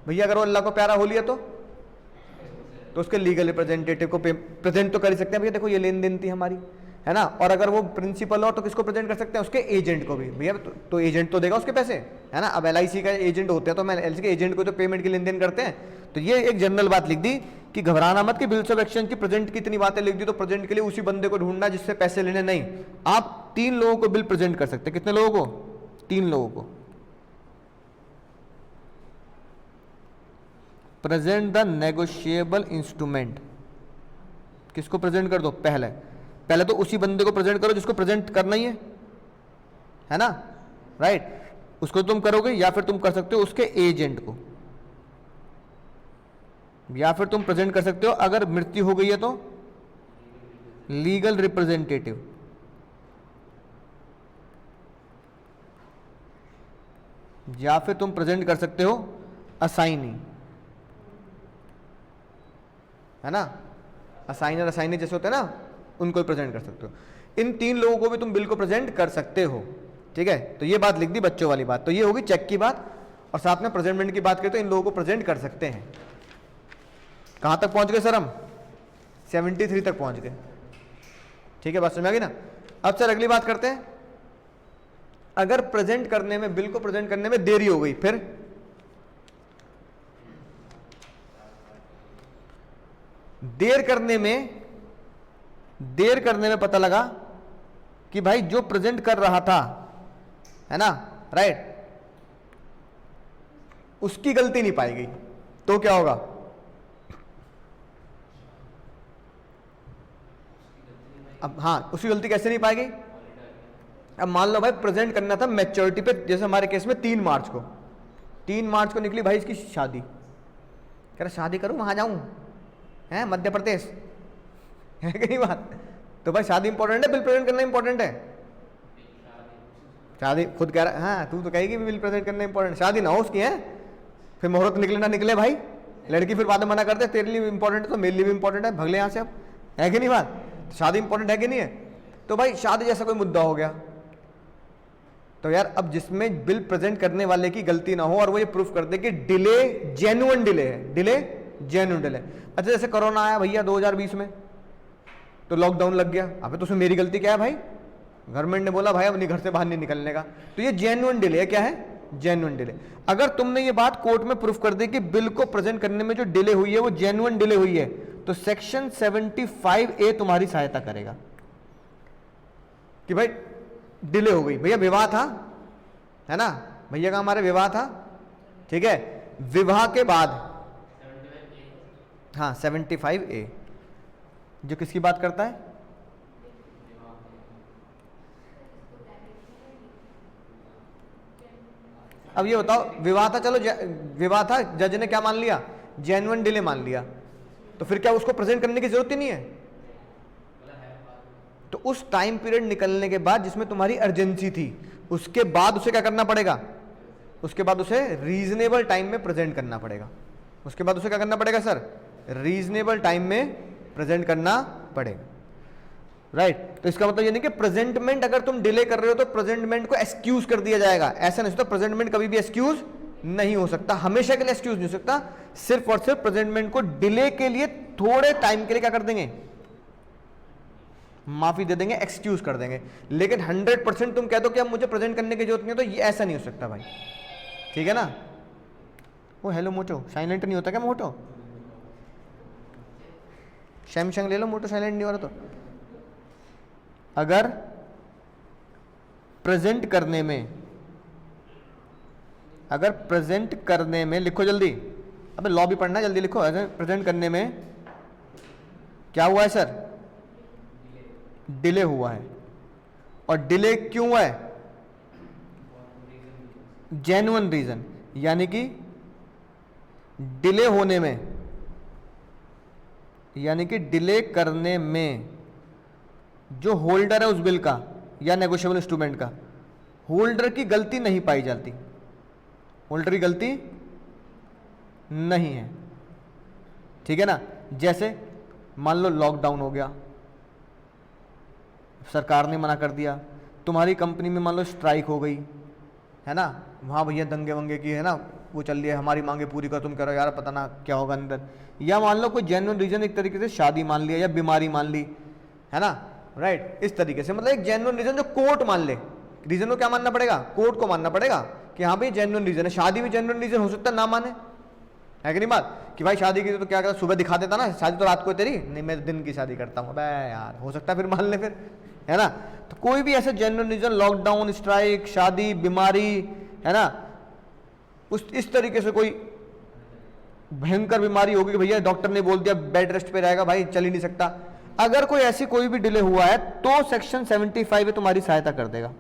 Speaker 1: भैया। अगर वो अल्लाह को प्यारा हो लिया तो उसके लीगल रिप्रेजेंटेटिव को प्रेजेंट तो कर ही सकते हैं भैया, देखो ये लेन देन थी हमारी, है ना। और अगर वो प्रिंसिपल हो तो किसको प्रेजेंट कर सकते हैं, उसके एजेंट को भी, भैया तो एजेंट तो देगा उसके पैसे, है ना। अब LIC का एजेंट होते हैं तो मैं LIC के एजेंट को तो पेमेंट की लेन देन करते हैं। तो ये एक जनरल बात लिख दी कि घबराना मत कि बिल्स ऑफ एक्सचेंज की प्रेजेंट की इतनी बातें लिख दी तो प्रेजेंट के लिए उसी बंदे को ढूंढना जिससे पैसे लेने, नहीं, आप 3 लोगों को बिल प्रेजेंट कर सकते हैं। कितने लोगों को, 3 लोगों को। प्रेजेंट द नेगोशिएबल इंस्ट्रूमेंट, किसको प्रेजेंट कर दो, पहले तो उसी बंदे को प्रेजेंट करो जिसको प्रेजेंट करना ही है ना, राइट। उसको तुम करोगे या फिर तुम कर सकते हो उसके एजेंट को, या फिर तुम प्रेजेंट कर सकते हो अगर मृत्यु हो गई है तो लीगल रिप्रेजेंटेटिव, या फिर तुम प्रेजेंट कर सकते हो असाइनी, है ना। असाइनर असाइनी जैसे होते हैं ना, उनको प्रेजेंट कर सकते हो। इन 3 लोगों को भी तुम बिल को प्रेजेंट कर सकते हो, ठीक है। तो ये बात लिख दी बच्चों वाली बात। तो ये होगी चेक की बात, और साथ में प्रेजेंटमेंट की बात करें तो इन लोगों को प्रेजेंट कर सकते हैं। कहां तक पहुंच गए सर हम, 73 तक पहुंच गए, ठीक है, बात समझ आ गई ना। अब सर अगली बात करते हैं, अगर प्रेजेंट करने में, बिल को प्रेजेंट करने में देरी हो गई, फिर देर करने में पता लगा कि भाई जो प्रेजेंट कर रहा था, है ना, राइट, उसकी गलती नहीं पाई गई, तो क्या होगा? अब हाँ, उसकी गलती कैसे नहीं पाई गई? अब मान लो भाई प्रेजेंट करना था मैच्योरिटी पे, जैसे हमारे केस में 3 मार्च को, 3 मार्च को निकली भाई इसकी शादी, कह रहा शादी करूं, वहां जाऊं, है मध्य प्रदेश, है कि नहीं बात? तो भाई शादी इंपॉर्टेंट है, बिल प्रेजेंट करना इंपॉर्टेंट है? शादी खुद कह रहा है, हाँ तू तो कहेगी बिल प्रेजेंट करना इंपॉर्टेंट, शादी ना हो उसकी, है फिर मुहूर्त निकले ना निकले भाई, लड़की फिर बाद में मना करते तेरे लिए इंपॉर्टेंट है तो मेरे लिए भी इंपॉर्टेंट है, भगले यहाँ से, अब है कि नहीं बात? शादी इंपॉर्टेंट है कि नहीं है? तो भाई शादी जैसा कोई मुद्दा हो गया, तो यार अब जिसमें बिल प्रेजेंट करने वाले की गलती ना हो और वो ये प्रूफ कर दे कि डिले जेन्युइन डिले है, डिले जेन्युइन डिले। अच्छा जैसे कोरोना आया भैया 2020 में, तो लॉकडाउन लग गया, अबे तो उसमें मेरी गलती क्या है भाई? गवर्नमेंट ने बोला भाई अपनी घर से बाहर नहीं निकलने का, तो ये जेन्युइन डिले है, क्या है? Genuine delay. अगर तुमने ये बात कोर्ट में प्रूफ कर दी कि बिल को प्रेजेंट करने में जो डिले हुई है वो जेन्युइन डिले हुई है, तो सेक्शन 75A तुम्हारी सहायता करेगा कि भाई डिले हो गई, भैया विवाह था, है ना, भैया का हमारे विवाह था, ठीक है, विवाह के बाद, हाँ 75A जो किसकी बात करता है? अब ये बताओ, विवाह था, चलो विवाह था, जज ने क्या मान लिया? जेन्युइन डिले मान लिया, तो फिर क्या उसको प्रेजेंट करने की जरूरत ही नहीं है? तो उस टाइम पीरियड निकलने के बाद जिसमें तुम्हारी अर्जेंसी थी, उसके बाद उसे क्या करना पड़ेगा? उसके बाद उसे रीजनेबल टाइम में प्रेजेंट करना पड़ेगा। उसके बाद उसे क्या करना पड़ेगा सर? रीजनेबल टाइम में प्रेजेंट करना पड़ेगा, राइट। तो इसका मतलब ये नहीं कि प्रेजेंटमेंट अगर तुम डिले कर रहे हो तो प्रेजेंटमेंट को एक्सक्यूज कर दिया जाएगा, ऐसा नहीं होता। प्रेजेंटमेंट कभी भी एक्सक्यूज नहीं हो सकता, हमेशा के लिए एक्सक्यूज नहीं हो सकता। सिर्फ और सिर्फ प्रेजेंटमेंट को डिले के लिए थोड़े टाइम के लिए क्या कर देंगे? माफी दे देंगे, एक्सक्यूज कर देंगे। लेकिन 100% तुम कह दो कि अब मुझे प्रेजेंट करने की जरूरत नहीं है, तो ये ऐसा नहीं हो सकता भाई, ठीक है ना। वो हेलो मोटो साइलेंट नहीं होता क्या? मोटो सैमसंग ले लो, मोटो साइलेंट नहीं हो रहा। तो अगर प्रेजेंट करने में लिखो जल्दी, अबे लॉ भी पढ़ना, जल्दी लिखो। प्रेजेंट करने में क्या हुआ है सर? डिले हुआ है। और डिले क्यों हुआ है? जेन्युइन रीजन, यानी कि डिले होने में, यानी कि डिले करने में जो होल्डर है उस बिल का या नेगोशिएबल इंस्ट्रूमेंट का, होल्डर की गलती नहीं पाई जाती, होल्डर की गलती नहीं है, ठीक है ना। जैसे मान लो लॉकडाउन हो गया, सरकार ने मना कर दिया, तुम्हारी कंपनी में मान लो स्ट्राइक हो गई, है ना, वहाँ भैया दंगे वंगे की, है ना, वो चल रही है, हमारी मांगे पूरी कर, तुम कह रहे हो यार पता ना क्या होगा अंदर। या मान लो कोई जेन्युइन रीजन, एक तरीके से शादी मान लिया या बीमारी मान ली, है ना, राइट, इस तरीके से। मतलब एक जेन्युइन रीजन जो कोर्ट मान ले, रीजन को क्या मानना पड़ेगा? कोर्ट को मानना पड़ेगा कि हाँ भाई जेन्युइन रीजन है। शादी भी जेन्युइन रीजन हो सकता है, ना माने, है कि नहीं बात? कि भाई शादी की तो क्या करता, सुबह दिखा देता ना, शादी तो रात को तेरी नहीं, मैं दिन की शादी करता हूँ। अबे यार हो सकता है, फिर मान ले फिर, है ना। तो कोई भी ऐसे जेन्युइन रीजन, लॉकडाउन, स्ट्राइक, शादी, बीमारी, है ना, उस इस तरीके से कोई भयंकर बीमारी होगी कि भैया डॉक्टर ने बोल दिया बेड रेस्ट पे रहेगा, भाई चल ही नहीं सकता, अगर कोई ऐसी कोई भी डिले हुआ है तो सेक्शन 75 में तुम्हारी सहायता कर देगा,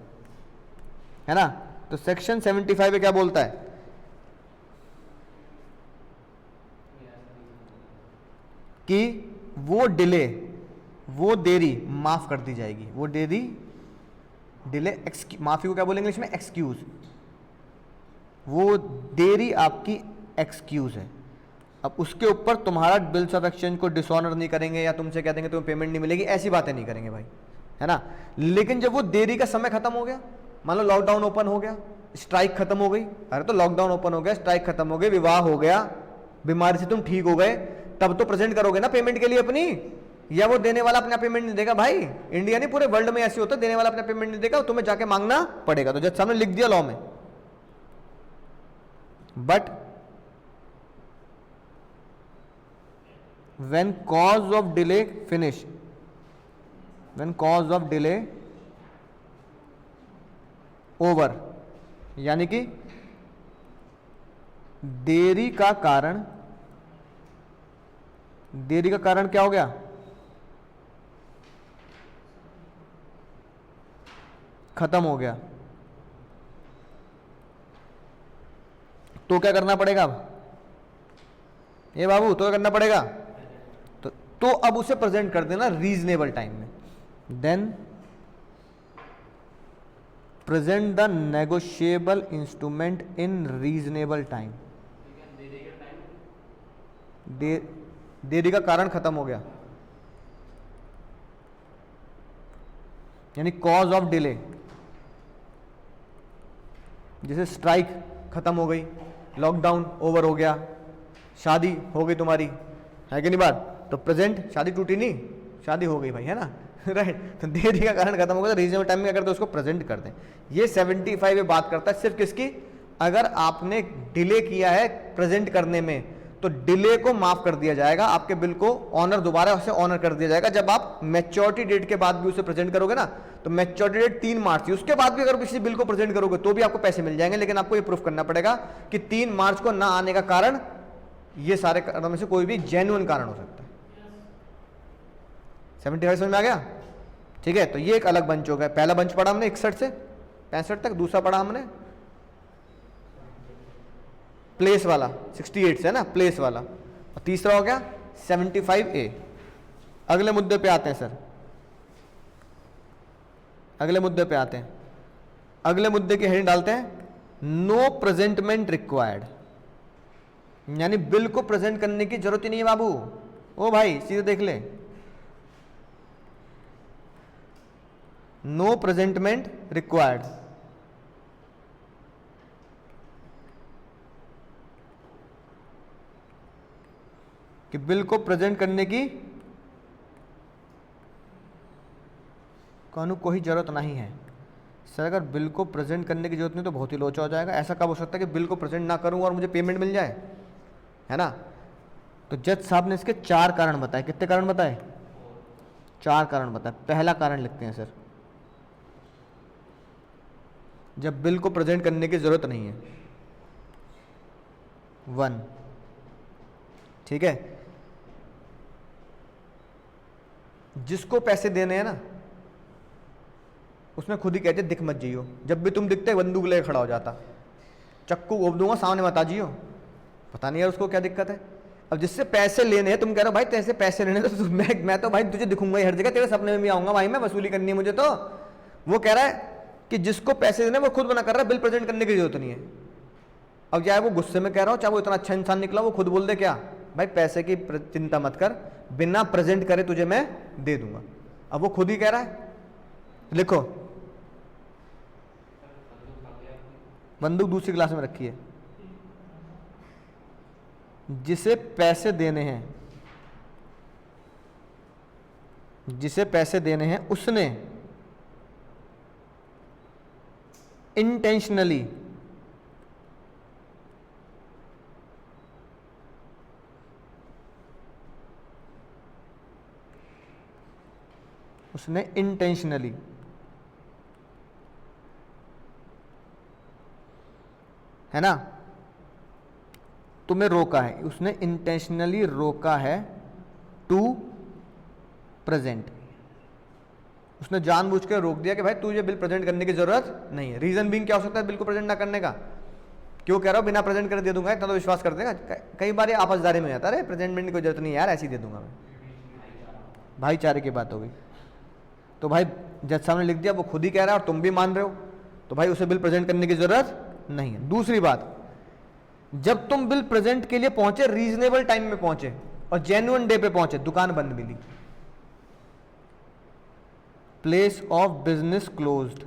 Speaker 1: है ना। तो सेक्शन 75 में क्या बोलता है कि वो डिले, वो देरी माफ कर दी जाएगी, वो देरी, डिले, माफी को क्या बोलेंगे इंग्लिश में? एक्सक्यूज। वो देरी आपकी एक्सक्यूज है। अब उसके ऊपर तुम्हारा बिल्स ऑफ एक्सचेंज को डिसऑनर नहीं करेंगे या तुमसे कह देंगे तुम्हें पेमेंट नहीं मिलेगी, ऐसी बातें नहीं करेंगे भाई, है ना। लेकिन जब वो देरी का समय खत्म हो गया, मान लो लॉकडाउन ओपन हो गया, स्ट्राइक खत्म हो गई, अरे तो लॉकडाउन ओपन हो गया, स्ट्राइक खत्म हो गई, विवाह हो गया, बीमारी से तुम ठीक हो गए, तब तो प्रेजेंट करोगे ना पेमेंट के लिए अपनी, या वो देने वाला अपना पेमेंट नहीं देगा भाई। इंडिया नहीं, पूरे वर्ल्ड में ऐसे होता है, देने वाला अपना पेमेंट नहीं देगा, तुम्हें जाके मांगना पड़ेगा। तो जज साहब ने लिख दिया लॉ में, but when cause of delay finish, when cause of delay over, यानी कि देरी का कारण क्या हो गया? खत्म हो गया। तो क्या करना पड़ेगा अब? ये बाबू तो क्या करना पड़ेगा? तो अब उसे प्रेजेंट कर देना रीजनेबल टाइम में। Then present the negotiable instrument in reasonable time. देरी का कारण खत्म हो गया, यानी कॉज ऑफ डिले। जैसे स्ट्राइक खत्म हो गई, लॉकडाउन ओवर हो गया, शादी हो गई तुम्हारी, है कि नहीं बात? तो प्रेजेंट, शादी टूटी नहीं, शादी हो गई भाई, है ना? राइट। तो देरी का कारण खत्म हो गया, तो रीजनेबल टाइम में क्या करते हैं? उसको प्रेजेंट कर दें। ये 75 ये बात करता है सिर्फ किसकी? अगर आपने डिले किया है प्रेजेंट करने में, तो डिले को माफ कर दिया जाएगा, आपके बिल को ऑनर दोबारा उसे ऑनर कर दिया जाएगा। जब आप मैच्योरिटी डेट के बाद भी उसे प्रेजेंट करोगे ना, तो मैच्योरिटी डेट 3 मार्च थी, उसके बाद भी अगर किसी बिल को प्रेजेंट करोगे तो भी आपको पैसे मिल जाएंगे, लेकिन आपको ये प्रूफ करना पड़ेगा कि 3 मार्च को ना आने का कारण, ये सारे कारणों में से कोई भी जेन्युइन कारण हो सकता है। 75 समझ में आ गया? ठीक है, तो ये एक अलग बंच हो गया। पहला बंच पढ़ा हमने 61 से 65 तक, दूसरा पढ़ा हमने प्लेस वाला 68 से, है ना, प्लेस वाला, और तीसरा हो गया 75A। अगले मुद्दे पे आते हैं सर, अगले मुद्दे पे आते हैं। अगले मुद्दे की हेडिंग डालते हैं नो प्रेजेंटमेंट रिक्वायर्ड, यानी बिल को प्रेजेंट करने की जरूरत ही नहीं है बाबू। ओ भाई सीधे देख ले, नो प्रेजेंटमेंट रिक्वायर्ड। कि बिल को प्रेजेंट करने की कानून कोई जरूरत नहीं है। सर अगर बिल को प्रेजेंट करने की जरूरत नहीं तो बहुत ही लोचा हो जाएगा। ऐसा कब हो सकता है कि बिल को प्रेजेंट ना करूं और मुझे पेमेंट मिल जाए, है ना? तो जज साहब ने इसके 4 कारण बताए। कितने कारण बताए? 4 कारण बताए। पहला कारण लिखते हैं सर, जब बिल को प्रेजेंट करने की जरूरत नहीं है। 1, ठीक है, जिसको पैसे देने हैं ना, उसने खुद ही कहते दिख मत जियो। जब भी तुम दिखते बंदूक लेकर खड़ा हो जाता, चक्कू घोप दूंगा सामने मत आ जियो। पता नहीं यार उसको क्या दिक्कत है। अब जिससे पैसे लेने हैं, तुम कह रहे हो भाई तेरे पैसे लेने तो मैं तो भाई तुझे दिखूंगा ही हर जगह, तेरे सपने में भी आऊंगा भाई, मैं वसूली करनी है मुझे। तो वो कह रहा है कि जिसको पैसे देने वो खुद मना कर रहा है, बिल प्रेजेंट करने की जरूरत नहीं है। अब चाहे वो गुस्से में कह रहा हो, चाहे वो इतना अच्छा इंसान निकला, वो खुद बोल दे क्या, भाई पैसे की चिंता मत कर, बिना प्रेजेंट करे तुझे मैं दे दूंगा। अब वो खुद ही कह रहा है। लिखो, बंदूक दूसरी क्लास में रखी है। जिसे पैसे देने हैं, जिसे पैसे देने हैं उसने इंटेंशनली है ना, तुम्हें रोका है, उसने इंटेंशनली रोका है टू प्रेजेंट। उसने जानबूझ के रोक दिया कि भाई तुझे बिल प्रेजेंट करने की जरूरत नहीं है। रीजन बीइंग क्या हो सकता है बिल को प्रेजेंट ना करने का? क्यों कह रहा हूं बिना प्रेजेंट करे दे दूंगा, इतना तो विश्वास कर देगा। कई बार ये आपसदारी में जाता है, प्रेजेंटमेंट की कोई जरूरत नहीं यार, ऐसे ही दे दूंगा मैं। भाईचारे की बात हो गई। तो भाई जज साहब ने लिख दिया, वो खुद ही कह रहा है और तुम भी मान रहे हो, तो भाई उसे बिल प्रेजेंट करने की जरूरत नहीं है। दूसरी बात, जब तुम बिल प्रेजेंट के लिए पहुंचे, रीजनेबल टाइम में पहुंचे और जेन्युइन डे पे पहुंचे, दुकान बंद मिली, प्लेस ऑफ बिजनेस क्लोज्ड,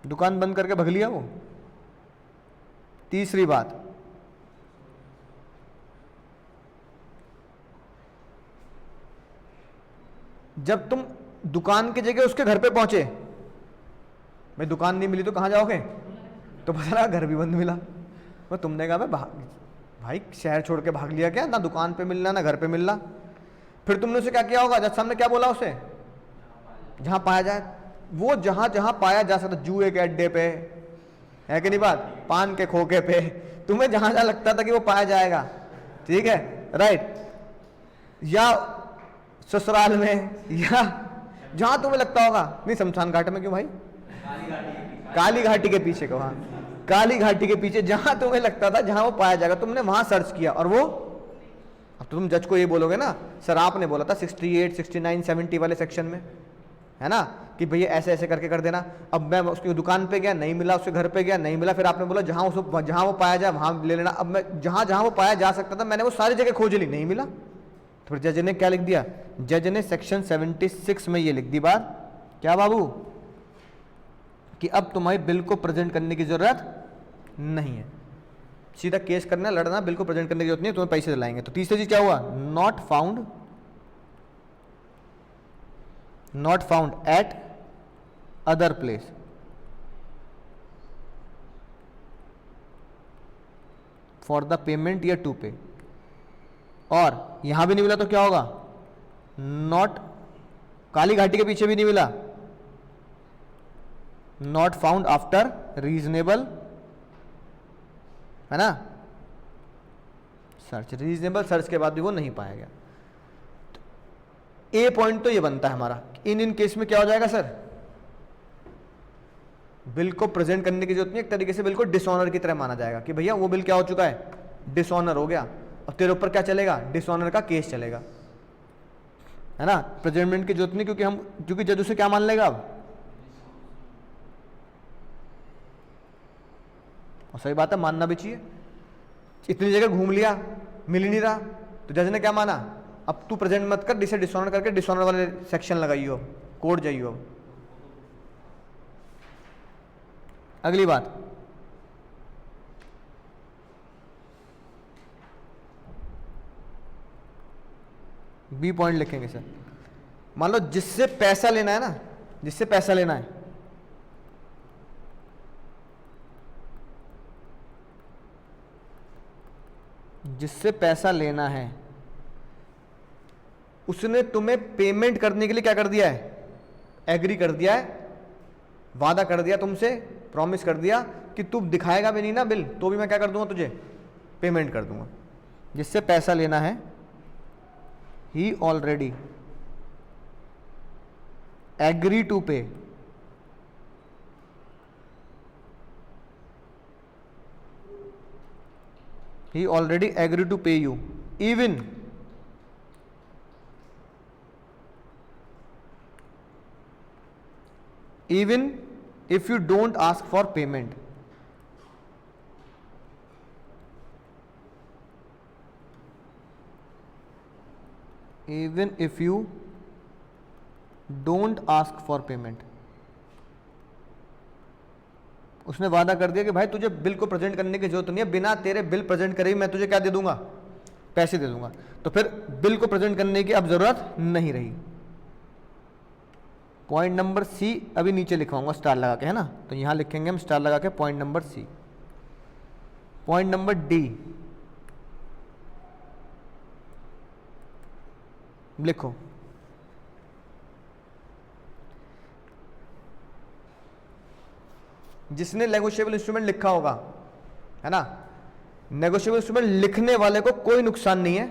Speaker 1: दुकान बंद करके भग लिया वो। तीसरी बात, जब तुम दुकान की जगह उसके घर पे पहुंचे, भाई दुकान नहीं मिली तो कहां जाओगे? तो पता लगा घर भी बंद मिला। तो तुमने कहा भाई शहर छोड़ के भाग लिया क्या? ना दुकान पे मिलना ना घर पे मिलना। फिर तुमने उसे क्या किया होगा? जज साहब ने क्या बोला उसे? जहां पाया जाए वो जहां जहां पाया जा सकता, जुए के अड्डे पे, है कि नहीं बात, पान के खोखे पे, तुम्हें जहां जहां लगता था कि वो पाया जाएगा, ठीक है, राइट, या ससुराल में, या जहां तुम्हें लगता होगा, नहीं शमशान घाट में क्यों भाई, काली घाटी के पीछे को, हाँ काली घाटी के पीछे, जहां तुम्हें लगता था जहां वो पाया जाएगा, तुमने वहां सर्च किया और वो, अब तुम जज को ये बोलोगे ना, सर आपने बोला था 68, 69, 70 वाले सेक्शन में, है ना, कि भैया ऐसे ऐसे करके कर देना। अब मैं उसकी दुकान पे गया, नहीं मिला, उसके घर पे गया, नहीं मिला, फिर आपने बोला जहां वो पाया जाए वहां ले लेना। अब मैं जहां जहां वो पाया जा सकता था मैंने वो सारी जगह खोज ली, नहीं मिला, तो फिर जज ने क्या लिख दिया, जज ने सेक्शन 76 में ये लिख दी बात, क्या बाबू, कि अब तुम्हारे बिल को प्रेजेंट करने की जरूरत नहीं है, सीधा केस करना, लड़ना, बिल को प्रेजेंट करने की जरूरत नहीं है, तुम्हें पैसे दिलाएंगे। तो तीसरी चीज क्या हुआ, not found at other place, for the payment या टू पे, और यहां भी नहीं मिला तो क्या होगा, नॉट, काली घाटी के पीछे भी नहीं मिला, नॉट फाउंड आफ्टर रीजनेबल, है ना, सर्च, रीजनेबल सर्च के बाद भी वो नहीं पाया गया। ए पॉइंट तो ये बनता है हमारा, इन केस में क्या हो जाएगा सर, बिल को प्रेजेंट करने की जरूरत नहीं, एक तरीके से बिल को डिसऑनर की तरह माना जाएगा कि भैया वो बिल क्या हो चुका है, डिसऑनर हो गया, और तेरे ऊपर क्या चलेगा, डिसऑनर का केस चलेगा, है ना, प्रेजेंटमेंट की जरूरत नहीं, क्योंकि जज उसे क्या मान लेगा अब, और सही बात है, मानना भी चाहिए, इतनी जगह घूम लिया, मिल ही नहीं रहा, तो जज ने क्या माना, अब तू प्रेजेंट मत कर, डिसे डिसऑनर करके डिसऑनर वाले सेक्शन लगाइयो, कोर्ट जाइयो। अगली बात, बी पॉइंट लिखेंगे सर, मान लो जिससे पैसा लेना है ना, जिससे पैसा लेना है, जिससे पैसा लेना है, उसने तुम्हें पेमेंट करने के लिए क्या कर दिया है, एग्री कर दिया है, वादा कर दिया तुमसे, प्रॉमिस कर दिया कि तू दिखाएगा भी नहीं ना बिल, तो भी मैं क्या कर दूंगा, तुझे पेमेंट कर दूंगा। जिससे पैसा लेना है, ही ऑलरेडी एग्री टू पे, he already agreed to pay you even if you don't ask for payment, even if you don't ask for payment, उसने वादा कर दिया कि भाई तुझे बिल को प्रेजेंट करने की जरूरत नहीं है, बिना तेरे बिल प्रेजेंट करे ही मैं तुझे क्या दे दूंगा, पैसे दे दूंगा, तो फिर बिल को प्रेजेंट करने की अब जरूरत नहीं रही। पॉइंट नंबर सी अभी नीचे लिखवाऊंगा स्टार लगा के, है ना, तो यहां लिखेंगे हम स्टार लगा के point number C. Point number D लिखो, जिसने नेगोशिएबल इंस्ट्रूमेंट लिखा होगा, है ना, नेगोशिएबल इंस्ट्रूमेंट लिखने वाले को कोई नुकसान नहीं है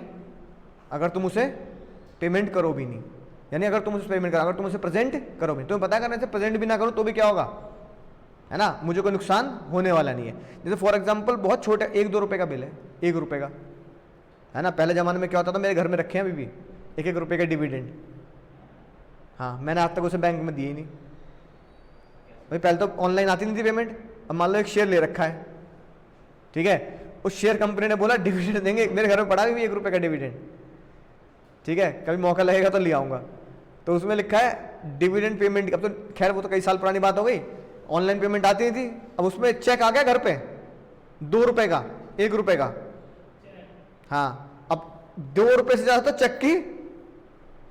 Speaker 1: अगर तुम उसे पेमेंट करो भी नहीं, यानी अगर तुम उसे पेमेंट करो, अगर तुम उसे प्रेजेंट करो भी, तुम्हें पता करने से प्रेजेंट भी ना करो तो भी क्या होगा, है ना, मुझे कोई नुकसान होने वाला नहीं है। जैसे फॉर एग्जांपल बहुत छोटा 1-2 रुपए का बिल है, 1 रुपए का, है ना, पहले जमाने में क्या होता था, मेरे घर में रखे हैं अभी भी 1-1 रुपए का डिविडेंड, हाँ मैंने आज तक उसे बैंक में दिए ही नहीं भाई, पहले तो ऑनलाइन आती नहीं थी पेमेंट। अब मान लो एक शेयर ले रखा है, ठीक है, उस शेयर कंपनी ने बोला डिविडेंड देंगे, मेरे घर में पड़ा भी 1 रुपए का डिविडेंड, ठीक है, कभी मौका लगेगा तो ले आऊंगा, तो उसमें लिखा है डिविडेंड पेमेंट। अब तो खैर वो तो कई साल पुरानी बात हो गई, ऑनलाइन पेमेंट आती नहीं थी, अब उसमें चेक आ गया घर पे 2 रुपए का, 1 रुपए का, हाँ, अब 2 रुपए से ज्यादा तो चेक की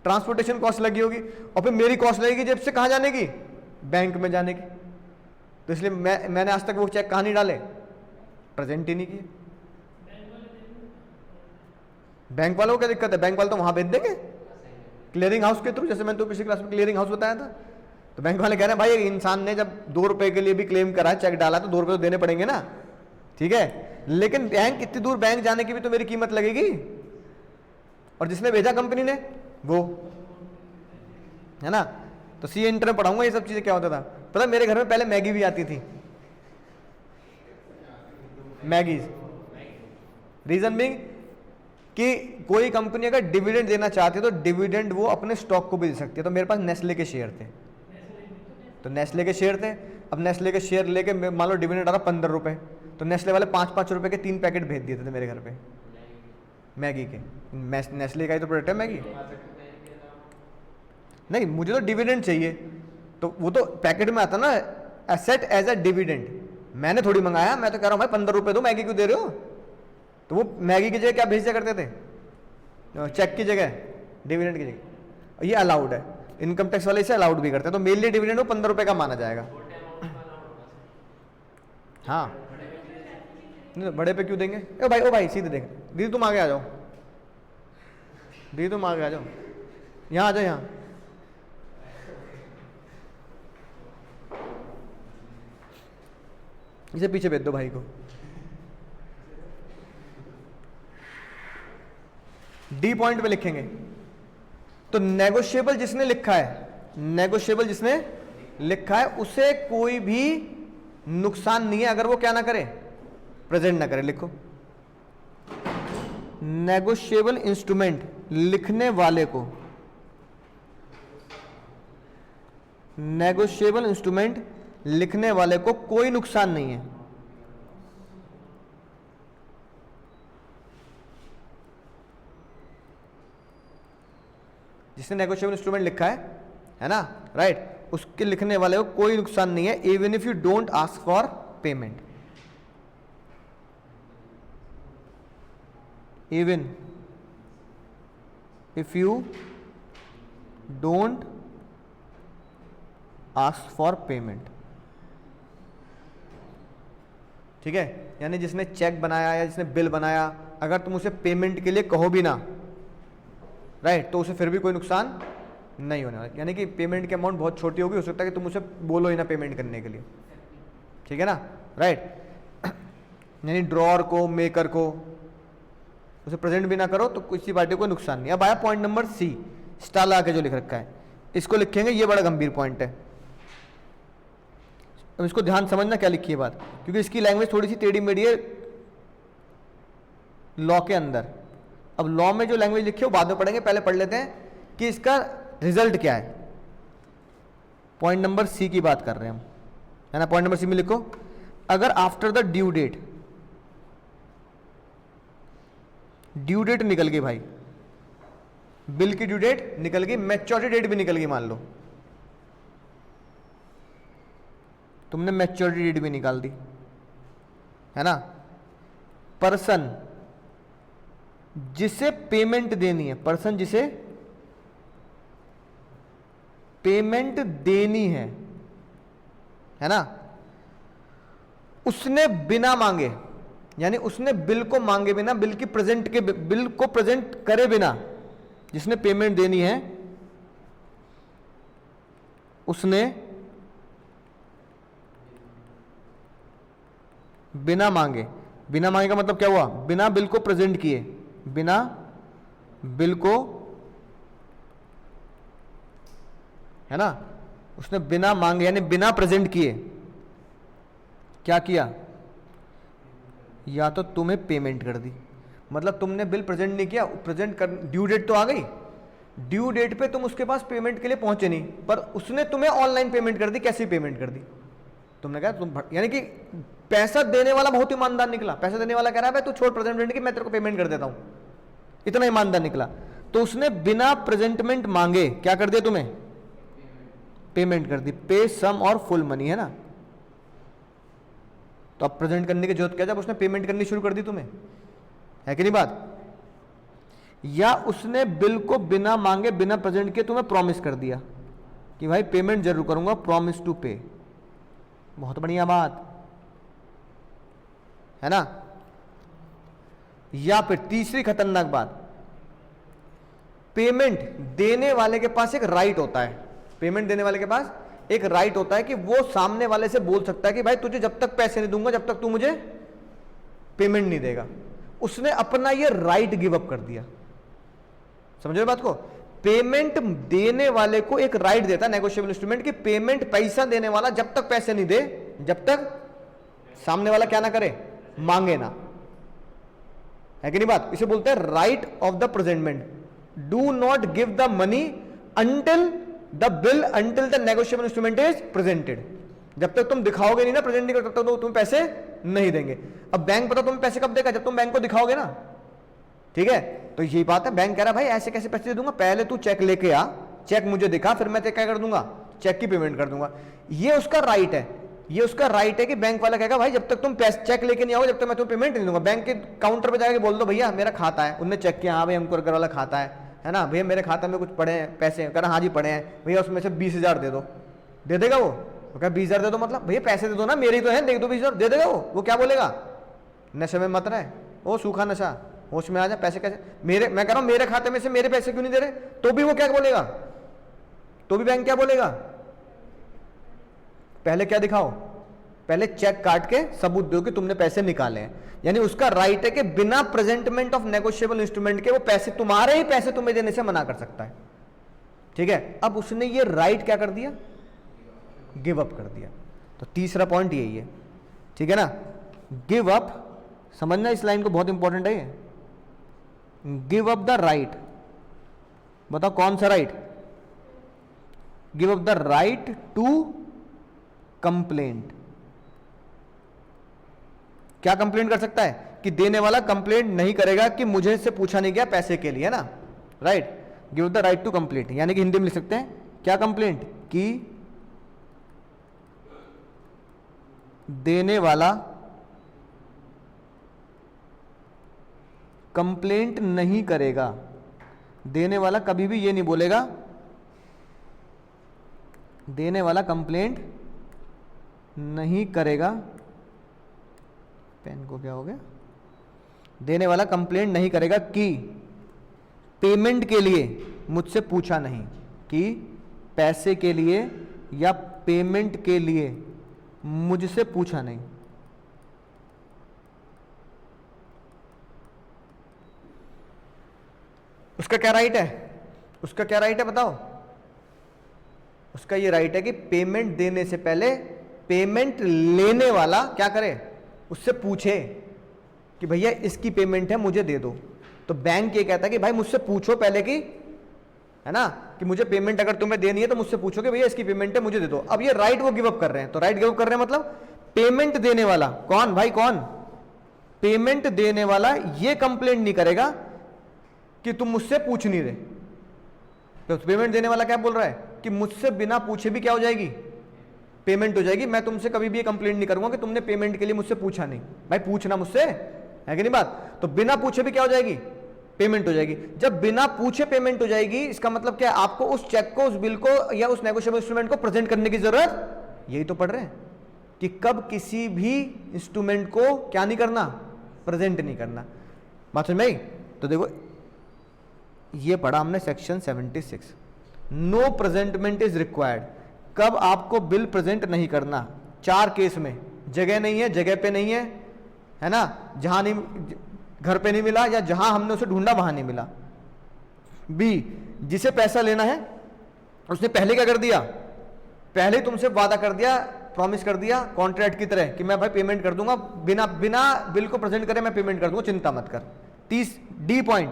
Speaker 1: ट्रांसपोर्टेशन कॉस्ट लगी होगी, और फिर मेरी कॉस्ट लगेगी जेब से कहाँ जाने की, बैंक में जाने की, तो इसलिए मैंने आज तक वो चेक कहाँ नहीं डाले, प्रेजेंट ही नहीं किए। बैंक वालों को क्या दिक्कत है, बैंक वाले तो वहां भेज देंगे क्लियरिंग हाउस के थ्रू, जैसे मैंने तो पिछली क्लास में क्लियरिंग हाउस बताया था, तो तो बैंक वाले कह रहे हैं भाई इंसान ने जब 2 रुपए के लिए भी क्लेम करा, चेक डाला, तो 2 रुपए तो देने पड़ेंगे ना, ठीक है, लेकिन बैंक इतनी दूर बैंक जाने की भी तो मेरी कीमत लगेगी, और जिसने भेजा कंपनी ने वो, है ना। तो सीए इंटर में पढ़ाऊंगा ये सब चीजें क्या होता था। पता मेरे घर में पहले मैगी भी आती थी, मैगी, रीजन बिंग कि कोई कंपनी अगर डिविडेंड देना चाहती है तो डिविडेंड वो अपने स्टॉक को भी दे सकती है। तो मेरे पास नेस्ले के शेयर थे, तो नेस्ले के शेयर थे। अब नेस्ले के शेयर लेके मान लो डिविडेंड आ रहा 15 रुपए, तो नेस्ले वाले 5-5 रुपए के 3 पैकेट भेज दिए थे मेरे घर पे मैगी के। नेस्ले का ही तो प्रोडक्ट है मैगी। नहीं, मुझे तो डिविडेंड चाहिए, तो वो तो पैकेट में आता ना, एसेट एज अ डिविडेंड। मैंने थोड़ी मंगाया, मैं तो कह रहा हूँ भाई 15 रुपए दो, मैगी क्यों दे रहे हो। तो वो मैगी की जगह क्या भेज दिया करते थे, चेक की जगह, डिविडेंड की जगह। ये अलाउड है, इनकम टैक्स वाले इसे अलाउड भी करते हैं। तो मेरे लिए डिविडेंड वो 15 रुपए का माना जाएगा। हाँ, नहीं बड़े पे क्यों देंगे। ओ भाई सीधे देख, दीदी तुम आगे आ जाओ, दीदी तुम आगे आ जाओ, यहाँ आ जाओ, यहाँ इसे पीछे भेज दो भाई को। डी पॉइंट पे लिखेंगे तो नेगोशिएबल जिसने लिखा है, नेगोशिएबल जिसने लिखा है उसे कोई भी नुकसान नहीं है अगर वो क्या ना करे, प्रेजेंट ना करे। लिखो नेगोशिएबल इंस्ट्रूमेंट लिखने वाले को, नेगोशिएबल इंस्ट्रूमेंट लिखने वाले को कोई नुकसान नहीं है। जिसने नेगोशिएबल इंस्ट्रूमेंट लिखा है ना, राइट, उसके लिखने वाले को कोई नुकसान नहीं है, even if you don't ask for payment, even if you don't ask for payment. ठीक है, यानी जिसने चेक बनाया या जिसने बिल बनाया, अगर तुम उसे पेमेंट के लिए कहो भी ना, राइट, तो उसे फिर भी कोई नुकसान नहीं होने वाला। यानी कि पेमेंट की अमाउंट बहुत छोटी होगी, हो सकता है कि तुम उसे बोलो ही ना पेमेंट करने के लिए, ठीक है ना, राइट। यानी ड्रॉअर को, मेकर को उसे प्रेजेंट भी ना करो तो किसी पार्टी को नुकसान नहीं। अब आया पॉइंट नंबर सी, स्टार लगा के जो लिख रखा है, इसको लिखेंगे, ये बड़ा गंभीर पॉइंट है। अब इसको ध्यान समझना क्या लिखी है बात, क्योंकि इसकी लैंग्वेज थोड़ी सी टेढ़ी मेढ़ी है लॉ के अंदर। अब लॉ में जो लैंग्वेज लिखी है वो बाद में पढ़ेंगे, पहले पढ़ लेते हैं कि इसका रिजल्ट क्या है। पॉइंट नंबर सी की बात कर रहे हैं हम, है ना। पॉइंट नंबर सी में लिखो, अगर after the due date, due date निकल गई भाई, बिल की ड्यू डेट निकल गई, मैच्योरिटी डेट भी निकल गई, मान लो तुमने मैच्योरिटी डेट भी निकाल दी, है ना। पर्सन जिसे पेमेंट देनी है, पर्सन जिसे पेमेंट देनी है ना, उसने बिना मांगे, यानी उसने बिल को मांगे बिना, बिल की प्रेजेंट के, बिल को प्रेजेंट करे बिना, जिसने पेमेंट देनी है उसने बिना मांगे, बिना मांगे का मतलब क्या हुआ, बिना बिल को प्रेजेंट किए, बिना बिल को, है ना, उसने बिना मांगे यानी बिना प्रेजेंट किए क्या किया, या तो तुम्हें पेमेंट कर दी, मतलब तुमने बिल प्रेजेंट नहीं किया, प्रेजेंट कर, ड्यू डेट तो आ गई, ड्यू डेट पे तुम उसके पास पेमेंट के लिए पहुंचे नहीं, पर उसने तुम्हें ऑनलाइन पेमेंट कर दी। कैसी पेमेंट कर दी, तुमने कहा तुम, यानी कि पैसा देने वाला बहुत ईमानदार निकला, पैसा देने वाला कह रहा है भाई तू छोड़ प्रेजेंटमेंट की, मैं तेरे को पेमेंट कर देता हूं, इतना ईमानदार निकला। तो उसने बिना प्रेजेंटमेंट मांगे क्या कर दिया, तुम्हें पेमेंट कर दी, पे सम और फुल मनी, है ना। तो अब प्रेजेंट करने की जरूरत क्या, जब उसने पेमेंट करनी शुरू कर दी तुम्हें, है कि नहीं बात। या उसने बिल को बिना मांगे, बिना प्रेजेंट किए तुम्हें प्रॉमिस कर दिया कि भाई पेमेंट जरूर करूंगा, प्रॉमिस टू पे, बहुत बढ़िया बात है ना। या फिर तीसरी खतरनाक बात, पेमेंट देने वाले के पास एक राइट होता है, पेमेंट देने वाले के पास एक राइट होता है कि वो सामने वाले से बोल सकता है कि भाई तुझे जब तक पैसे नहीं दूंगा जब तक तू मुझे पेमेंट नहीं देगा। उसने अपना ये राइट गिव अप कर दिया। समझो बात को? पेमेंट देने वाले को एक राइट देता है नेगोशिएबल इंस्ट्रूमेंट कि पेमेंट, पैसा देने वाला जब तक पैसे नहीं दे, जब तक सामने वाला क्या ना करे, मांगे ना, है कि नहीं बात? इसे बोलते हैं right of the presentment. Do not give the money until the bill, until the negotiable instrument is presented. जब तक तुम दिखाओगे नहीं ना, प्रेजेंट नहीं कर सकते, तो तुम पैसे नहीं देंगे। अब बैंक पता तुम्हें पैसे कब देगा? जब तुम बैंक को दिखाओगे ना, ठीक है? तो यही बात है, बैंक कह रहा है भाई ऐसे कैसे पैसे दे दूंगा, पहले तू चेक लेके आ, चेक मुझे दिखा, फिर मैं क्या कर दूंगा, चेक की पेमेंट कर दूंगा। ये उसका राइट है, ये उसका राइट है कि बैंक वाला कहेगा भाई जब तक तुम पैसे चेक लेके नहीं आओगे जब तक मैं तुम्हें पेमेंट नहीं दूंगा। बैंक के काउंटर पे जाके बोल दो भैया मेरा खाता है, उनने चेक किया, हाँ भाई हमको वाला खाता है ना, भैया मेरे खाते में कुछ पड़े हैं पैसे, कह रहा हाँ जी पड़े हैं भैया, उसमें से 20,000 दे दो, दे देगा वो? कहा 20,000 दे दो मतलब भैया पैसे दे दो ना, मेरे ही तो है, दे दो 20,000, दे देगा वो क्या बोलेगा? नशे में मत रहे, वो सूखा नशा, होश में आ जा, पैसे कैसे मेरे, मैं कह रहा हूं मेरे खाते में से मेरे पैसे क्यों नहीं दे रहे? तो भी वो क्या बोलेगा, तो भी बैंक क्या बोलेगा? पहले क्या दिखाओ, पहले चेक काट के सबूत दो कि तुमने पैसे निकाले हैं। यानी उसका राइट है कि बिना प्रेजेंटमेंट ऑफ नेगोशिएबल इंस्ट्रूमेंट के वो पैसे, तुम्हारे ही पैसे तुम्हें देने से मना कर सकता है, ठीक है? अब उसने ये राइट क्या कर दिया, गिव अप कर दिया। तो तीसरा पॉइंट यही है, ठीक है ना? गिव अप, समझना इस लाइन को, बहुत इंपॉर्टेंट है ये। गिव अप द राइट, बताओ कौन सा right? Give up the right to complaint. क्या कंप्लेंट कर सकता है? कि देने वाला कंप्लेंट नहीं करेगा कि मुझे से पूछा नहीं गया पैसे के लिए, है ना, right? Give the right to complaint, यानी कि हिंदी में लिख सकते हैं क्या कंप्लेंट, कि देने वाला कंप्लेंट नहीं करेगा। देने वाला कभी भी ये नहीं बोलेगा, देने वाला कंप्लेंट नहीं करेगा, पेन को क्या हो गया, देने वाला कंप्लेंट नहीं करेगा कि पेमेंट के लिए मुझसे पूछा नहीं, कि पैसे के लिए या पेमेंट के लिए मुझसे पूछा नहीं। उसका क्या राइट है, उसका क्या राइट है बताओ? उसका ये राइट है कि पेमेंट देने से पहले पेमेंट लेने वाला क्या करे, उससे पूछे कि भैया इसकी पेमेंट है मुझे दे दो। तो बैंक ये कहता है कि भाई मुझसे पूछो पहले कि, है ना, कि मुझे पेमेंट अगर तुम्हें देनी है तो मुझसे पूछो कि भैया इसकी पेमेंट है मुझे दे दो। अब ये राइट वो गिव अप कर रहे हैं, तो राइट गिव अप कर रहे हैं मतलब पेमेंट देने वाला कौन भाई, कौन? पेमेंट देने वाला ये कंप्लेंट नहीं करेगा कि तुम मुझसे पूछ नहीं रहे। तो पेमेंट देने वाला क्या बोल रहा है कि मुझसे बिना पूछे भी क्या हो जाएगी, पेमेंट हो जाएगी। मैं तुमसे कभी भी ये कंप्लेंट नहीं करूंगा कि तुमने पेमेंट के लिए मुझसे पूछा नहीं। भाई पूछना मुझसे, है कि नहीं बात? तो बिना पूछे भी क्या हो जाएगी, पेमेंट हो जाएगी। जब बिना पूछे पेमेंट हो जाएगी इसका मतलब क्या है, आपको उस चेक को, उस बिल को या उस नेगोशिएबल इंस्ट्रूमेंट को प्रेजेंट करने की जरूरत, यही तो पढ़ रहे हैं कि कब किसी भी इंस्ट्रूमेंट को क्या नहीं करना, प्रेजेंट नहीं करना। बात समझ में आई? तो देखो ये पढ़ा हमने section 76, no presentment is required. कब आपको बिल प्रेजेंट नहीं करना? 4 केस में, जगह नहीं है, जगह पे नहीं है ना, जहां नहीं, घर पे नहीं मिला, या जहां हमने उसे ढूंढा वहां नहीं मिला। बी, जिसे पैसा लेना है उसने पहले क्या कर दिया, पहले तुमसे वादा कर दिया, प्रॉमिस कर दिया कॉन्ट्रैक्ट की तरह कि मैं भाई पेमेंट कर दूंगा, बिना बिल को प्रेजेंट करे मैं पेमेंट कर दूंगा, चिंता मत कर। 30 डी पॉइंट,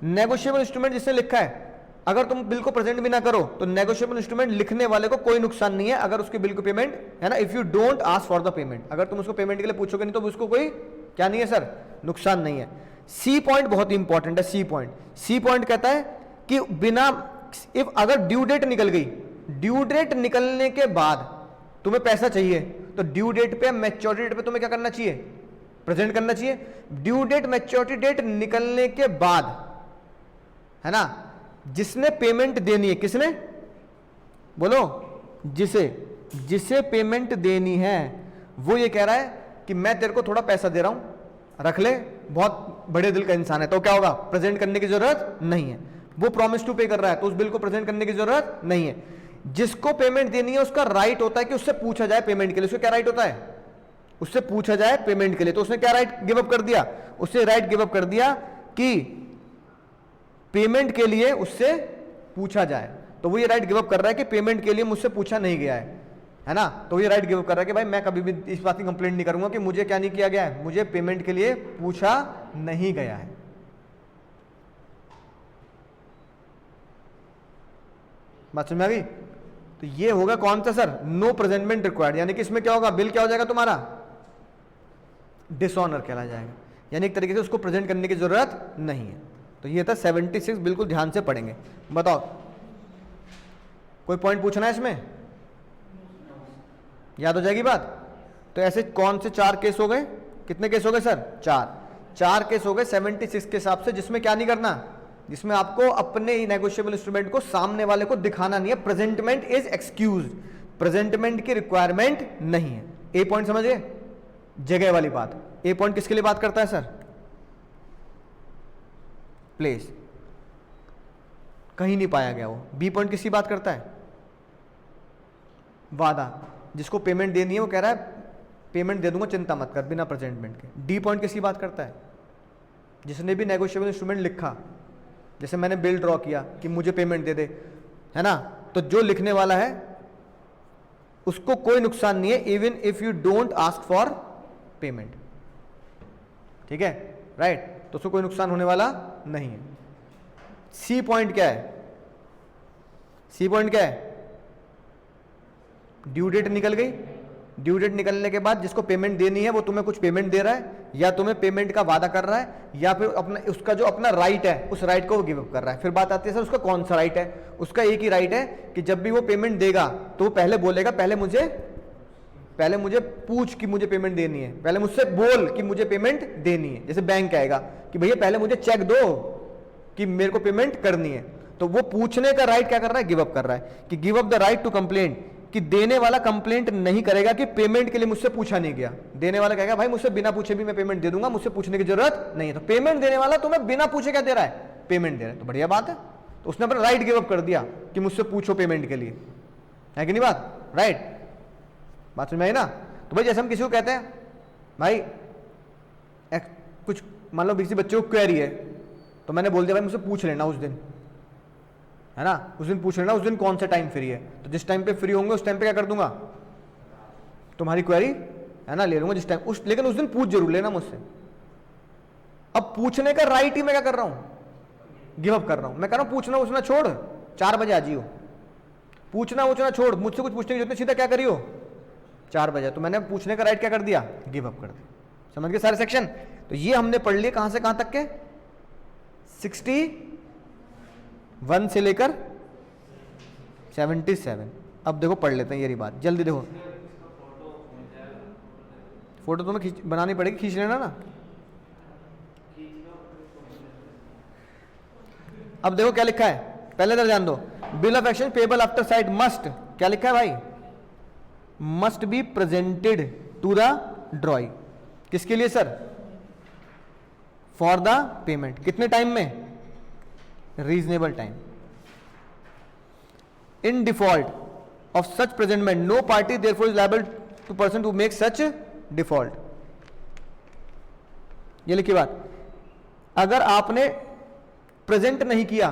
Speaker 1: नेगोशिएबल इंस्ट्रूमेंट जिसने लिखा है, अगर तुम बिल को प्रेजेंट भी ना करो तो नेगोशिएबल इंस्ट्रूमेंट लिखने वाले को कोई नुकसान नहीं है अगर उसके बिल को पेमेंट, है ना, if you don't ask for the payment, अगर तुम उसको पेमेंट के लिए पूछोगे नहीं तो उसको कोई क्या नहीं है सर, नुकसान नहीं है। सी पॉइंट बहुत इंपॉर्टेंट है, सी पॉइंट। सी पॉइंट कहता है कि बिना, इफ अगर ड्यू डेट निकल गई, ड्यू डेट निकलने के बाद तुम्हें पैसा चाहिए तो ड्यू डेट पे, मैच्योरिटी डेट पे तुम्हें क्या करना चाहिए, प्रेजेंट करना चाहिए। ड्यू डेट, मैच्योरिटी डेट निकलने के बाद, है ना, जिसने पेमेंट देनी है, किसने बोलो, जिसे पेमेंट देनी है वो ये कह रहा है कि मैं तेरे को थोड़ा पैसा दे रहा हूं, रख ले, बहुत बड़े दिल का इंसान है, तो क्या होगा, प्रेजेंट करने की जरूरत नहीं है। वो प्रॉमिस टू पे कर रहा है तो उस बिल को प्रेजेंट करने की जरूरत नहीं है। जिसको पेमेंट देनी है उसका राइट होता है कि उससे पूछा जाए पेमेंट के लिए। उसका क्या राइट होता है? उससे पूछा जाए पेमेंट के लिए। तो उसने क्या राइट गिव अप कर दिया? उससे राइट गिव अप कर दिया कि पेमेंट के लिए उससे पूछा जाए। तो वो ये राइट गिव अप कर रहा है कि पेमेंट के लिए मुझसे पूछा नहीं गया है ना। तो ये राइट गिव अप कर रहा है कि भाई मैं कभी भी इस बात की कंप्लेंट नहीं करूंगा कि मुझे क्या नहीं किया गया है, मुझे पेमेंट के लिए पूछा नहीं गया है। बात समझ में आ गई? तो ये होगा कौन सा सर? No presentment required. यानी कि इसमें क्या होगा? बिल क्या हो जाएगा तुम्हारा? डिसऑनर कहला जाएगा, यानी एक तरीके से उसको प्रेजेंट करने की जरूरत नहीं है। तो ये था 76, बिल्कुल ध्यान से पढ़ेंगे। बताओ कोई पॉइंट पूछना है इसमें? याद हो जाएगी बात? तो ऐसे कौन से 4 केस हो गए? कितने केस हो गए सर? 4 केस हो गए 76 के हिसाब से, जिसमें क्या नहीं करना, जिसमें आपको अपने ही नेगोशिएबल इंस्ट्रूमेंट को सामने वाले को दिखाना नहीं है। प्रेजेंटमेंट इज एक्सक्यूज, प्रेजेंटमेंट की रिक्वायरमेंट नहीं है। ए पॉइंट समझिए, जगह वाली बात। ए पॉइंट किसके लिए बात करता है सर? प्लेस, कहीं नहीं पाया गया वो। बी पॉइंट किसकी बात करता है? वादा, जिसको पेमेंट देनी है वो कह रहा है पेमेंट दे दूंगा, चिंता मत कर, बिना प्रेजेंटमेंट के। डी पॉइंट किसकी बात करता है? जिसने भी नेगोशिएबल इंस्ट्रूमेंट लिखा, जैसे मैंने बिल ड्रॉ किया कि मुझे पेमेंट दे दे, है ना, तो जो लिखने वाला है उसको कोई नुकसान नहीं है, even if you don't ask for payment. ठीक है, राइट? तो उसको कोई नुकसान होने वाला नहीं है। सी पॉइंट क्या है? सी पॉइंट क्या है? ड्यू डेट निकल गई। ड्यू डेट निकलने के बाद जिसको पेमेंट देनी है वो तुम्हें कुछ पेमेंट दे रहा है, या तुम्हें पेमेंट का वादा कर रहा है, या फिर अपना उसका जो अपना राइट है उस राइट को वो गिव अप कर रहा है। फिर बात आती है सर उसका कौन सा राइट है? उसका एक ही राइट है कि जब भी वो पेमेंट देगा तो वो पहले बोलेगा पहले मुझे पूछ कि मुझे पेमेंट देनी है, पहले मुझसे बोल कि मुझे पेमेंट देनी है। जैसे बैंक आएगा कि भैया पहले मुझे चेक दो कि मेरे को पेमेंट करनी है, तो वो पूछने का राइट क्या कर रहा है? गिव अप कर रहा है कि give up the right to complaint, कि देने वाला कंप्लेंट नहीं करेगा कि पेमेंट के लिए मुझसे पूछा नहीं गया। देने वाला कहेगा भाई मुझसे बिना पूछे भी मैं पेमेंट दे दूंगा, मुझसे पूछने की जरूरत नहीं है। तो पेमेंट देने वाला तुम्हें बिना पूछे क्या दे रहा है? पेमेंट दे रहा है। तो बढ़िया बात है, तो उसने अपना राइट गिव अप कर दिया कि मुझसे पूछो पेमेंट के लिए, है कि नहीं बात? राइट, बात समझ में आई ना? तो भाई जैसे हम किसी को कहते हैं भाई कुछ, मान लो किसी बच्चे को क्वेरी है, तो मैंने बोल दिया भाई मुझसे पूछ लेना उस दिन, है ना, उस दिन पूछ लेना उस दिन कौन सा टाइम फ्री है। तो जिस टाइम पे फ्री होंगे उस टाइम पे क्या कर दूंगा? तुम्हारी क्वेरी, है ना, ले लूंगा जिस टाइम लेकिन उस दिन पूछ जरूर लेना मुझसे। अब पूछने का राइट ही मैं क्या कर रहा हूं? गिव अप कर रहा हूं। मैं कह रहा हूं पूछना छोड़, 4 बजे आ जियो। पूछना छोड़, मुझसे कुछ पूछने की जरूरत नहीं, सीधा क्या करियो? 4 बजे। तो मैंने पूछने का राइट क्या कर दिया? गिव अप कर दिया। समझ गए सारे सेक्शन? तो ये हमने पढ़ लिए कहां से कहां तक के? 61 से लेकर 77। अब देखो पढ़ लेते हैं ये बात, जल्दी देखो। फोटो तुम्हें बनानी पड़ेगी, खींच लेना ना। अब देखो क्या लिखा है, पहले इधर ध्यान दो। Bill of exchange payable after sight must, क्या लिखा है भाई? Must be presented to the drawee. किसके लिए सर? For the payment. कितने टाइम में? Reasonable time. In default of such presentment no party therefore is liable to person to make such default. ये लिखी बात, अगर आपने प्रेजेंट नहीं किया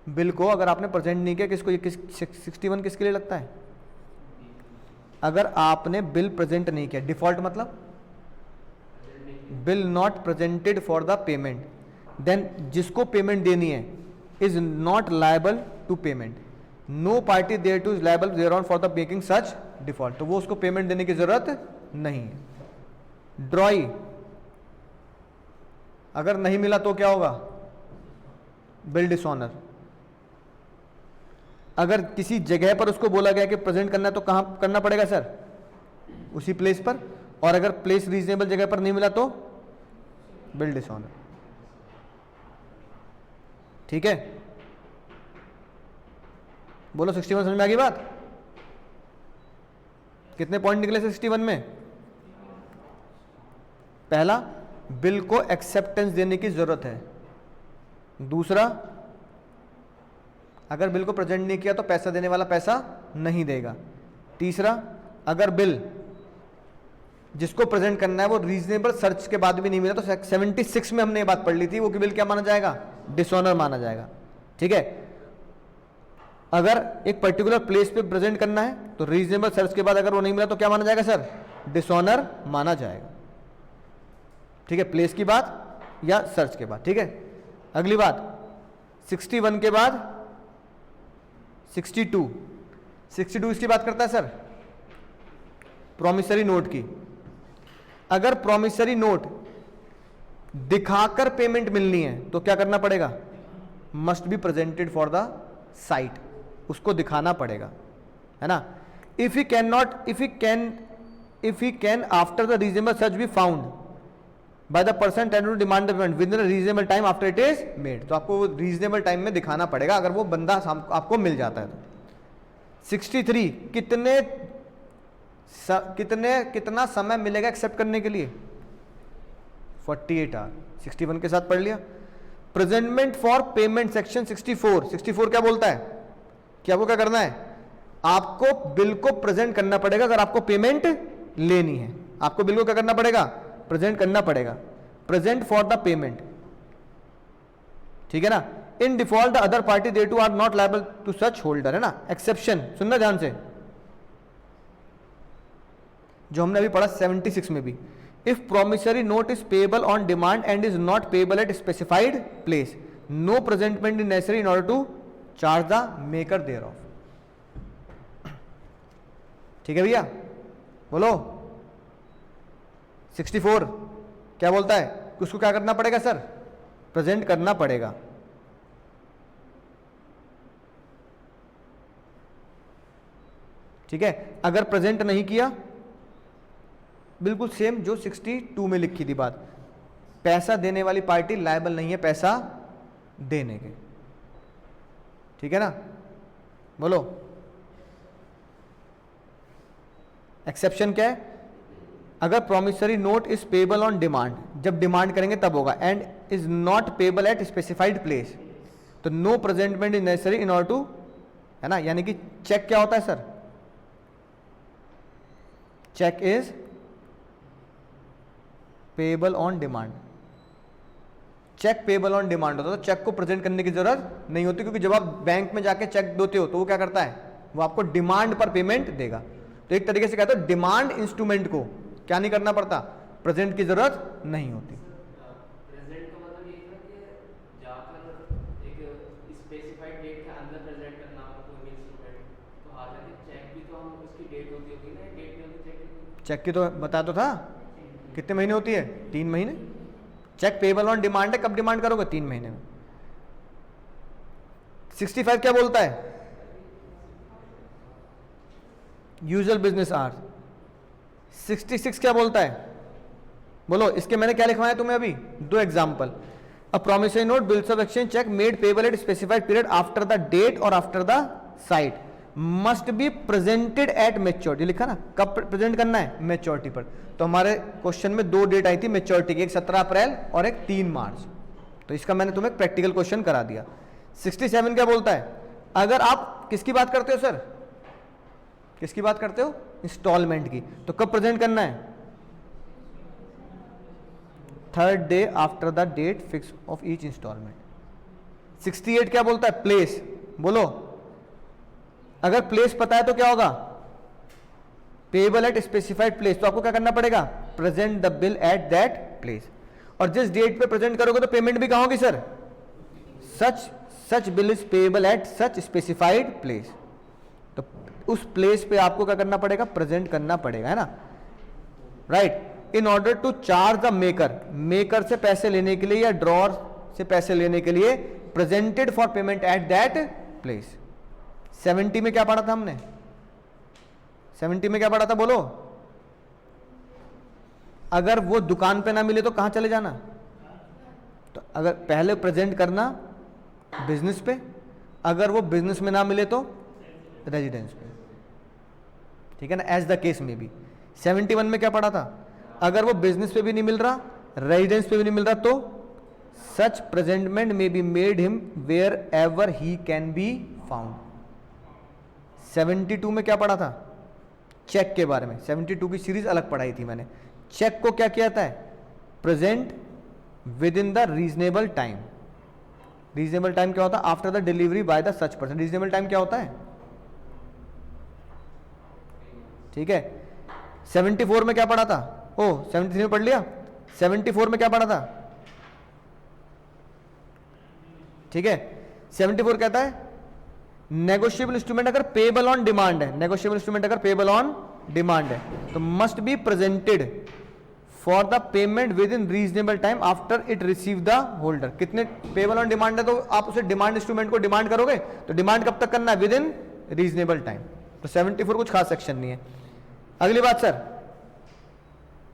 Speaker 1: बिल को, अगर आपने प्रेजेंट नहीं किया, किसको? ये 61 किसके लिए लगता है? अगर आपने बिल प्रेजेंट नहीं किया, डिफॉल्ट मतलब bill not presented for the payment, then जिसको पेमेंट देनी है is not liable to payment. No party thereto is liable thereon for the making such default. तो वो उसको पेमेंट देने की जरूरत नहीं है। ड्रॉई अगर नहीं मिला तो क्या होगा? Bill dishonour. अगर किसी जगह पर उसको बोला गया कि प्रेजेंट करना है तो कहां करना पड़ेगा सर? उसी प्लेस पर। और अगर प्लेस रीजनेबल जगह पर नहीं मिला तो बिल डिसऑनर। ठीक है, बोलो 61 समझ में आ गई बात? कितने पॉइंट निकले 61 में? पहला, बिल को एक्सेप्टेंस देने की जरूरत है। दूसरा, अगर बिल को प्रेजेंट नहीं किया तो पैसा देने वाला पैसा नहीं देगा। तीसरा, अगर बिल जिसको प्रेजेंट करना है वो रीजनेबल सर्च के बाद भी नहीं मिला तो 76 में हमने ये बात पढ़ ली थी, वो कि बिल क्या माना जाएगा, डिसऑनर माना जाएगा। ठीक है, अगर एक पर्टिकुलर प्लेस पे प्रेजेंट करना है तो रीजनेबल सर्च के बाद अगर वो नहीं मिला तो क्या माना जाएगा सर, डिसऑनर माना जाएगा। ठीक है, प्लेस की बात या सर्च के बाद। ठीक है, अगली बात 61 के बाद 62 इसकी बात करता है सर, प्रॉमिसरी नोट की। अगर प्रॉमिसरी नोट दिखाकर पेमेंट मिलनी है तो क्या करना पड़ेगा, must be presented for the sight, उसको दिखाना पड़ेगा, है ना। If he can after the reasonable search be found by the person tender to demand the payment within reasonable time after it is made, तो आपको reasonable time में दिखाना पड़ेगा अगर वो बंदा आपको मिल जाता है तो। 63, कितना समय मिलेगा एक्सेप्ट करने के लिए, 48 आवर। 61 के साथ पढ़ लिया। प्रेजेंटमेंट फॉर पेमेंट सेक्शन 64 क्या बोलता है कि आपको क्या करना है, आपको बिल को प्रेजेंट करना पड़ेगा अगर आपको पेमेंट लेनी है, आपको बिल को क्या करना पड़ेगा, प्रेजेंट करना पड़ेगा, प्रेजेंट फॉर द पेमेंट। ठीक है ना। In default the other party दे टू are not liable to such holder, है ना। एक्सेप्शन सुनना ध्यान से, जो हमने अभी पढ़ा 76 में भी, if promissory note is payable on demand and is not payable at specified place, no presentment is necessary in order to charge the maker thereof. ठीक है भैया, बोलो। 64 क्या बोलता है, उसको क्या करना पड़ेगा सर, प्रेजेंट करना पड़ेगा। ठीक है, अगर प्रेजेंट नहीं किया, बिल्कुल सेम जो 62 में लिखी थी बात, पैसा देने वाली पार्टी लायबल नहीं है पैसा देने के। ठीक है ना, बोलो। एक्सेप्शन क्या है, अगर promissory note is payable on demand, जब डिमांड करेंगे तब होगा, and is not payable at specified place, तो no presentment is necessary in order to, है ना। यानी कि चेक क्या होता है sir, cheque is payable on demand, cheque payable on demand होता है तो चेक को प्रेजेंट करने की जरूरत नहीं होती, क्योंकि जब आप बैंक में जाके चेक देते हो तो वो क्या करता है, वो आपको डिमांड पर पेमेंट देगा। तो एक तरीके से कहते हो डिमांड इंस्ट्रूमेंट को क्या नहीं करना पड़ता, प्रेजेंट की जरूरत नहीं होती।
Speaker 2: प्रेजेंट का मतलब ये है कि जाकर एक स्पेसिफाइड डेट के अंदर प्रेजेंट करना कोई भी इंस्ट्रूमेंट, तो हालांकि चेक भी तो हम उसकी डेट होती होगी ना, डेट में चेक की,
Speaker 1: चेक की तो बता तो था कितने महीने होती है, 3 महीने। चेक पेएबल ऑन डिमांड है, कब डिमांड करोगे, 3 महीने में। 65 क्या बोलता है, यूजुअल बिजनेस आवर्स। 66 क्या बोलता है, बोलो। इसके मैंने क्या लिखवाया तुम्हें अभी, 2 example. A promissory note, bills of exchange, cheque made payable at specified period after the date और after the sight must be presented at maturity, लिखा ना, कब प्रेजेंट करना है, मैच्योरिटी पर। तो हमारे क्वेश्चन में 2 डेट आई थी मैच्योरिटी की, एक 17 अप्रैल और एक 3 मार्च, तो इसका मैंने तुम्हें प्रैक्टिकल क्वेश्चन करा दिया। 67 क्या बोलता है, अगर आप किसकी बात करते हो सर, किसकी बात करते हो, इंस्टॉलमेंट की, तो कब प्रेजेंट करना है, 3rd day after the date fix of each instalment. 68 क्या बोलता है, प्लेस, बोलो। अगर प्लेस पता है तो क्या होगा, पेएबल एट स्पेसिफाइड प्लेस, तो आपको क्या करना पड़ेगा, present the bill at that place. और जिस डेट पे प्रेजेंट करोगे तो पेमेंट भी कहाँ होगी sir, such bill is payable at such specified place, तो उस प्लेस पे आपको क्या करना पड़ेगा, प्रेजेंट करना पड़ेगा, है ना, right. In order to charge the maker से पैसे लेने के लिए या ड्रॉर से पैसे लेने के लिए, presented for payment at that place. 70 में क्या पढ़ा था हमने, 70 में क्या पढ़ा था, बोलो। अगर वो दुकान पे ना मिले तो कहां चले जाना, तो अगर पहले प्रेजेंट करना बिजनेस पे, अगर वो बिजनेस में ना मिले तो रेजिडेंस पे। ठीक है ना, एज द केस में भी। 71 में क्या पढ़ा था, अगर वो बिजनेस पे भी नहीं मिल रहा, रेजिडेंस पे भी नहीं मिल रहा, तो सच प्रेजेंटमेंट में be made him wherever he can be found. 72 में क्या पढ़ा था? चेक के बारे में। 72 की सीरीज अलग पढ़ाई थी मैंने। चेक को क्या किया था? Present with in the reasonable time. Reasonable time क्या होता है? After the delivery by the such person. Reasonable time क्या होता है? ठीक है। 74 में क्या पढ़ा था? ओ 73 में पढ़ लिया। 74 में क्या पढ़ा था? ठीक है। 74 कहता है नेगोशिएबल इंस्ट्रूमेंट अगर पेबल ऑन डिमांड है, नेगोशिएबल इंस्ट्रूमेंट अगर पेबल ऑन डिमांड है तो must be presented for the payment within reasonable time after it receive the holder. कितने पेबल ऑन डिमांड है तो आप उसे डिमांड इंस्ट्रूमेंट को डिमांड करोगे, तो डिमांड कब तक करना है? With in reasonable time. तो 74 कुछ खास सेक्शन नहीं है। अगली बात सर,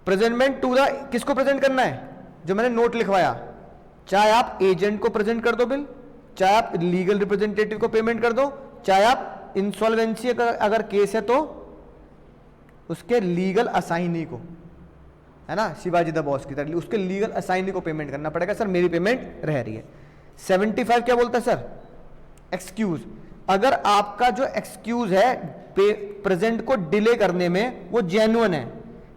Speaker 1: प्रेजेंटमेंट टू द, किसको प्रेजेंट करना है? जो मैंने नोट लिखवाया, चाहे आप एजेंट को प्रेजेंट कर दो बिल, चाहे आप लीगल रिप्रेजेंटेटिव को पेमेंट कर दो, चाहे आप इंसॉल्वेंसी अगर केस है तो उसके लीगल असाइनी को, है ना, शिवाजी द बॉस की तरह उसके लीगल असाइनी को पेमेंट करना पड़ेगा। सर मेरी पेमेंट रह रही है। 75 क्या बोलता है सर? एक्सक्यूज। अगर आपका जो एक्सक्यूज है प्रेजेंट को डिले करने में वो जेन्युइन है,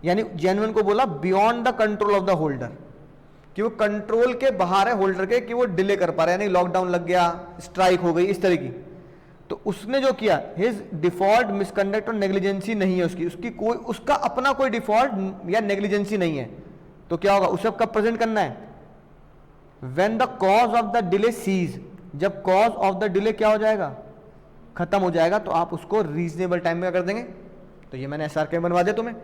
Speaker 1: यानी जेन्युइन को बोला beyond the control of the holder, कि वो कंट्रोल के बाहर है होल्डर के, कि वो डिले कर पा रहा है, यानी लॉकडाउन लग गया, स्ट्राइक हो गई, इस तरह की, तो उसने जो किया हिज डिफॉल्ट मिसकंडक्ट और नेग्लिजेंसी नहीं है उसकी कोई, उसका अपना कोई डिफॉल्ट या नेग्लिजेंसी नहीं है, तो क्या होगा? उसे कब प्रेजेंट करना है? When the cause of the delay ceases. जब कॉज ऑफ द डिले क्या हो जाएगा? खत्म हो जाएगा, तो आप उसको रीजनेबल टाइम में कर देंगे। तो ये मैंने SRK बनवा दिया तुम्हें।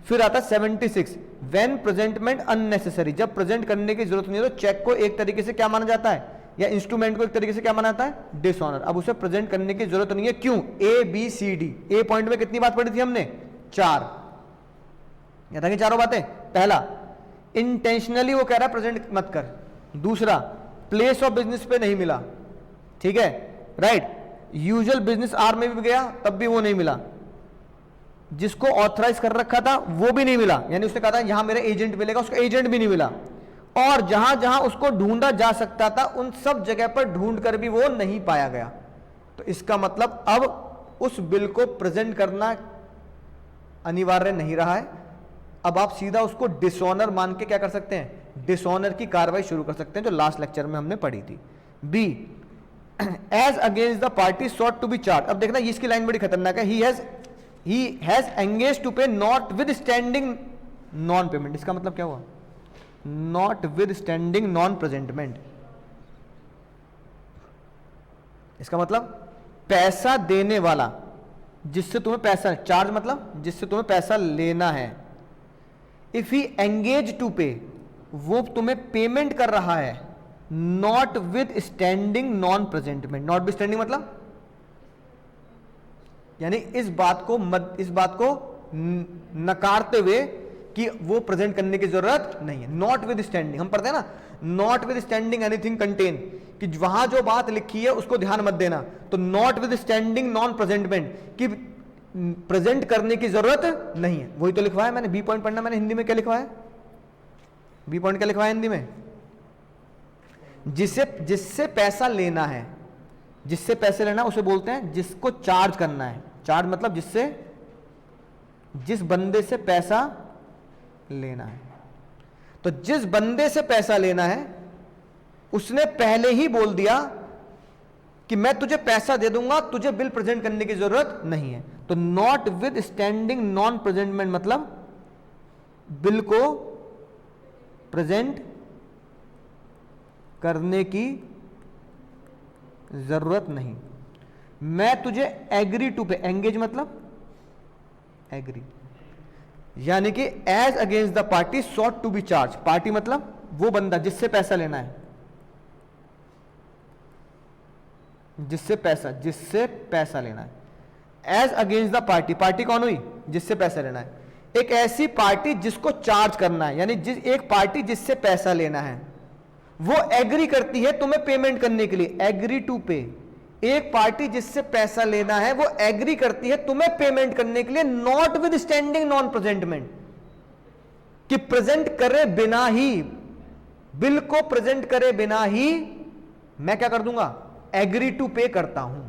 Speaker 1: फिर आता 76 व्हेन प्रेजेंटमेंट अननेसेसरी। जब प्रेजेंट करने की जरूरत नहीं है तो चेक को एक तरीके से क्या माना जाता है, या इंस्ट्रूमेंट को एक तरीके से क्या माना जाता है? डिसऑनर। अब उसे प्रेजेंट करने की जरूरत नहीं है। क्यों? ABCD। ए पॉइंट में कितनी बात पढ़ी थी हमने? 4। या था कि चारों बातें? पहला, इंटेंशनली वो कह रहा है प्रेजेंट मत कर। दूसरा, प्लेस ऑफ बिजनेस पे नहीं मिला, ठीक है, राइट। यूजुअल बिजनेस आवर में भी गया तब भी वो नहीं मिला। जिसको ऑथराइज कर रखा था वो भी नहीं मिला, यानी उसने कहा था यहां मेरा एजेंट मिलेगा, उसका एजेंट भी नहीं मिला। और जहां जहां उसको ढूंढा जा सकता था उन सब जगह पर ढूंढ कर भी वो नहीं पाया गया। तो इसका मतलब अब उस बिल को प्रेजेंट करना अनिवार्य नहीं रहा है। अब आप सीधा उसको डिसऑनर मान के क्या कर सकते हैं? डिसऑनर की कार्रवाई शुरू कर सकते हैं, जो लास्ट लेक्चर में हमने पढ़ी थी। Be, as against the party sought to be charged. अब देखना इसकी लाइन बड़ी खतरनाक है। he has engaged to pay notwithstanding non payment। इसका मतलब क्या हुआ? notwithstanding non presentment। इसका मतलब पैसा देने वाला, जिससे तुम्हें पैसा, चार्ज मतलब जिससे तुम्हें पैसा लेना है, इफ ही एंगेज टू पे, वो तुम्हें पेमेंट कर रहा है, not with standing non presentment. Not with standing मतलब यानी इस बात को नकारते हुए कि वो प्रेजेंट करने की जरूरत नहीं है। नॉट विद स्टैंडिंग हम पढ़ते हैं ना, not with standing anything contain, कि वहां जो बात लिखी है उसको ध्यान मत देना। तो notwithstanding non presentment, कि प्रेजेंट करने की जरूरत नहीं है, वही तो लिखवाया मैंने। बी पॉइंट पढ़ना, मैंने हिंदी में क्या लिखवाया? बी पॉइंट क्या लिखवाया हिंदी में? जिससे पैसा लेना है, जिससे पैसे लेना उसे बोलते हैं जिसको चार्ज करना है। चार्ज मतलब जिस बंदे से पैसा लेना है। तो जिस बंदे से पैसा लेना है उसने पहले ही बोल दिया कि मैं तुझे पैसा दे दूंगा, तुझे बिल प्रेजेंट करने की जरूरत नहीं है। तो notwithstanding non presentment मतलब बिल को प्रेजेंट करने की जरूरत नहीं। मैं तुझे एग्री टू पे, एंगेज मतलब एग्री, यानी कि as against the party sought to be charged. Party मतलब वो बंदा जिससे पैसा लेना है, जिससे पैसा लेना है। As against the party, party कौन हुई? जिससे पैसा लेना है। एक ऐसी पार्टी जिसको चार्ज करना है, यानी एक पार्टी जिससे पैसा लेना है वो एग्री करती है तुम्हें पेमेंट करने के लिए, एग्री टू पे। एक पार्टी जिससे पैसा लेना है वो एग्री करती है तुम्हें पेमेंट करने के लिए, not with standing non presentment, कि प्रेजेंट करे बिना ही, बिल को प्रेजेंट करे बिना ही मैं क्या कर दूंगा? एग्री टू पे करता हूं।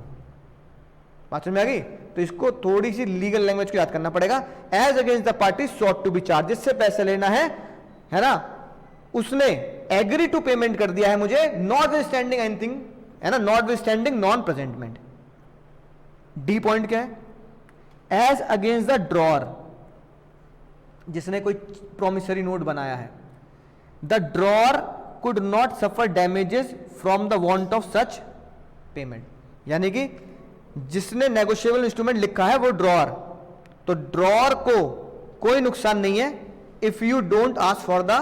Speaker 1: बात समझ में आ गई? तो इसको थोड़ी सी लीगल लैंग्वेज को याद करना पड़ेगा। As against the party sought to be charged, जिससे पैसे लेना है ना, उसने एग्री टू पेमेंट कर दिया है मुझे, नॉट स्टैंडिंग एनीथिंग, है ना, not standing non presentment. D point क्या है? एज अगेंस्ट द ड्रॉअर, जिसने कोई प्रोमिसरी नोट बनाया है, the drawer could not suffer damages from the want of such payment. यानी कि जिसने नेगोशिएबल इंस्ट्रूमेंट लिखा है वो ड्रॉअर, तो ड्रॉअर को कोई नुकसान नहीं है if you don't ask for the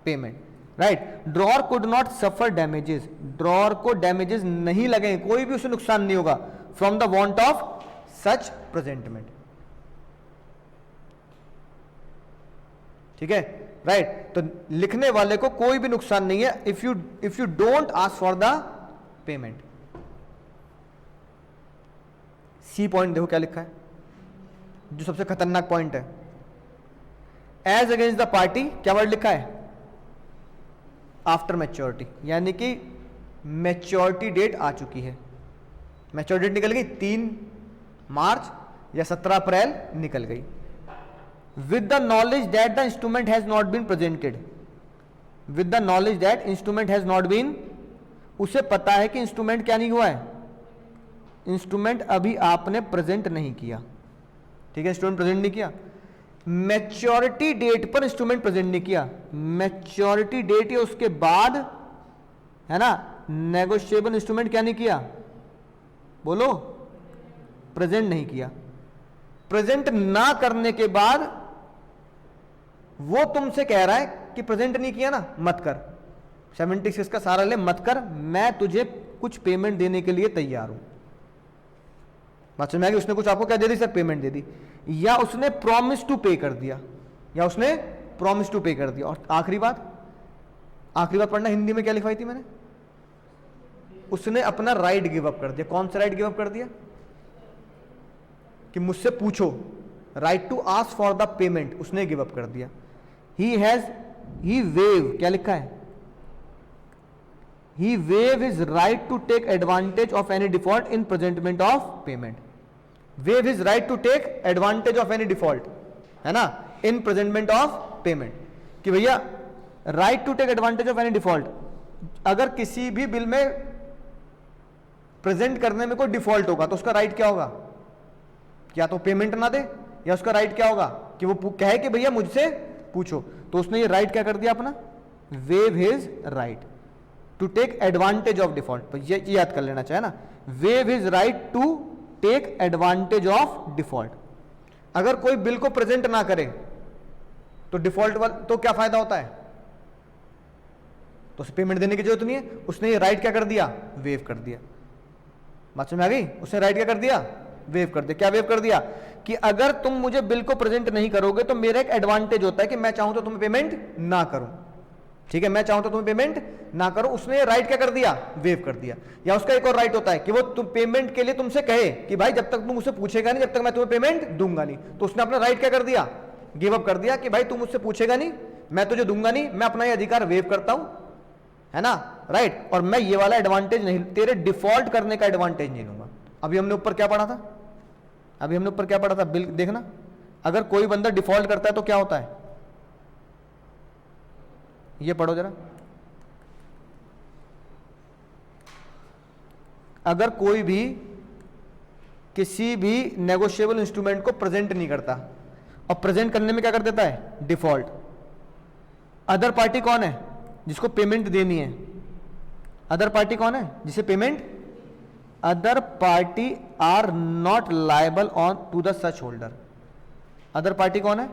Speaker 1: payment, right. Drawer could not suffer damages, drawer को डैमेजेस नहीं लगेंगे, कोई भी उसे नुकसान नहीं होगा from the want of such presentment, ठीक है, राइट। तो लिखने वाले को कोई भी नुकसान नहीं है if you don't ask for the payment. C point देखो क्या लिखा है, जो सबसे खतरनाक पॉइंट है। एज अगेंस्ट द पार्टी, क्या वर्ड लिखा है? आफ्टर मैच्योरिटी, यानी कि मैच्योरिटी डेट आ चुकी है। मैच्योरिटी डेट निकल गई 3 मार्च या 17 अप्रैल निकल गई। With the knowledge that the instrument has not been presented, with the knowledge that instrument has not been, उसे पता है कि इंस्ट्रूमेंट क्या नहीं हुआ है, इंस्ट्रूमेंट अभी आपने प्रेजेंट नहीं किया, ठीक है, इंस्ट्रूमेंट प्रेजेंट नहीं किया। मैच्योरिटी डेट पर इंस्ट्रूमेंट प्रेजेंट नहीं किया, मैच्योरिटी डेट या उसके बाद, है ना, नेगोशिएबल इंस्ट्रूमेंट क्या नहीं किया, बोलो, प्रेजेंट नहीं किया। प्रेजेंट ना करने के बाद वो तुमसे कह रहा है कि प्रेजेंट नहीं किया ना, मत कर, 76 का सारा ले, मत कर, मैं तुझे कुछ पेमेंट देने के लिए तैयार हूं। बात समझ में आ गई? उसने कुछ आपको क्या दे दी सर? पेमेंट दे दी, या उसने प्रॉमिस टू पे कर दिया, या उसने प्रॉमिस टू पे कर दिया। और आखिरी बात पढ़ना, हिंदी में क्या लिखवाई थी मैंने? उसने अपना राइट गिव अप कर दिया। कौन सा राइट गिव अप कर दिया? कि मुझसे पूछो, right to ask for the payment उसने गिव अप कर दिया। ही वेव, क्या लिखा है? He waive his right to take advantage of any default in presentment of payment. Waive his right to take advantage of any default, है ना, in presentment of payment। कि भैया right to take advantage of any default, अगर किसी भी bill में present करने में कोई डिफॉल्ट होगा तो उसका राइट क्या होगा? या तो पेमेंट ना दे, या उसका राइट क्या होगा कि वो कहे कि भैया मुझसे पूछो। तो उसने ये राइट क्या कर दिया अपना? Waive his right to take advantage of default. ये याद कर लेना चाहिए ना, waive his right to take advantage of default. अगर कोई बिल को प्रेजेंट ना करे तो डिफॉल्ट तो क्या फायदा होता है? तो उसे पेमेंट देने की जरूरत नहीं है। उसने ये राइट क्या कर दिया? वेव कर दिया। बात समझ में आ गई? उसने राइट क्या कर दिया? वेव कर दिया। क्या वेव कर दिया? कि अगर तुम मुझे बिल को प्रेजेंट नहीं करोगे तो मेरा एक एडवांटेज होता है कि मैं चाहूं तो तुम्हें पेमेंट ना करूं, ठीक है, मैं चाहूं तो तुम्हें पेमेंट ना करो। उसने राइट क्या कर दिया? वेव कर दिया। या उसका एक और राइट होता है कि वो तुम पेमेंट के लिए तुमसे कहे कि भाई जब तक तुम मुझसे पूछेगा नहीं, जब तक मैं तुम्हें पेमेंट दूंगा नहीं। तो उसने अपना राइट क्या कर दिया? गिव अप कर दिया कि भाई तुम मुझसे पूछेगा नहीं, मैं तुझे दूंगा नहीं, मैं अपना ये अधिकार वेव करता हूं, है ना, राइट। और मैं ये वाला एडवांटेज नहीं, तेरे डिफॉल्ट करने का एडवांटेज नहीं लूंगा। अभी हमने ऊपर क्या पढ़ा था? बिल देखना, अगर कोई बंदा डिफॉल्ट करता है तो क्या होता है? ये पढ़ो जरा। अगर कोई भी किसी भी नेगोशिएबल इंस्ट्रूमेंट को प्रेजेंट नहीं करता, और प्रेजेंट करने में क्या कर देता है? डिफॉल्ट। अदर पार्टी कौन है? जिसको पेमेंट देनी है। अदर पार्टी कौन है? जिसे payment, other party are not liable on to the such holder. Other party कौन है?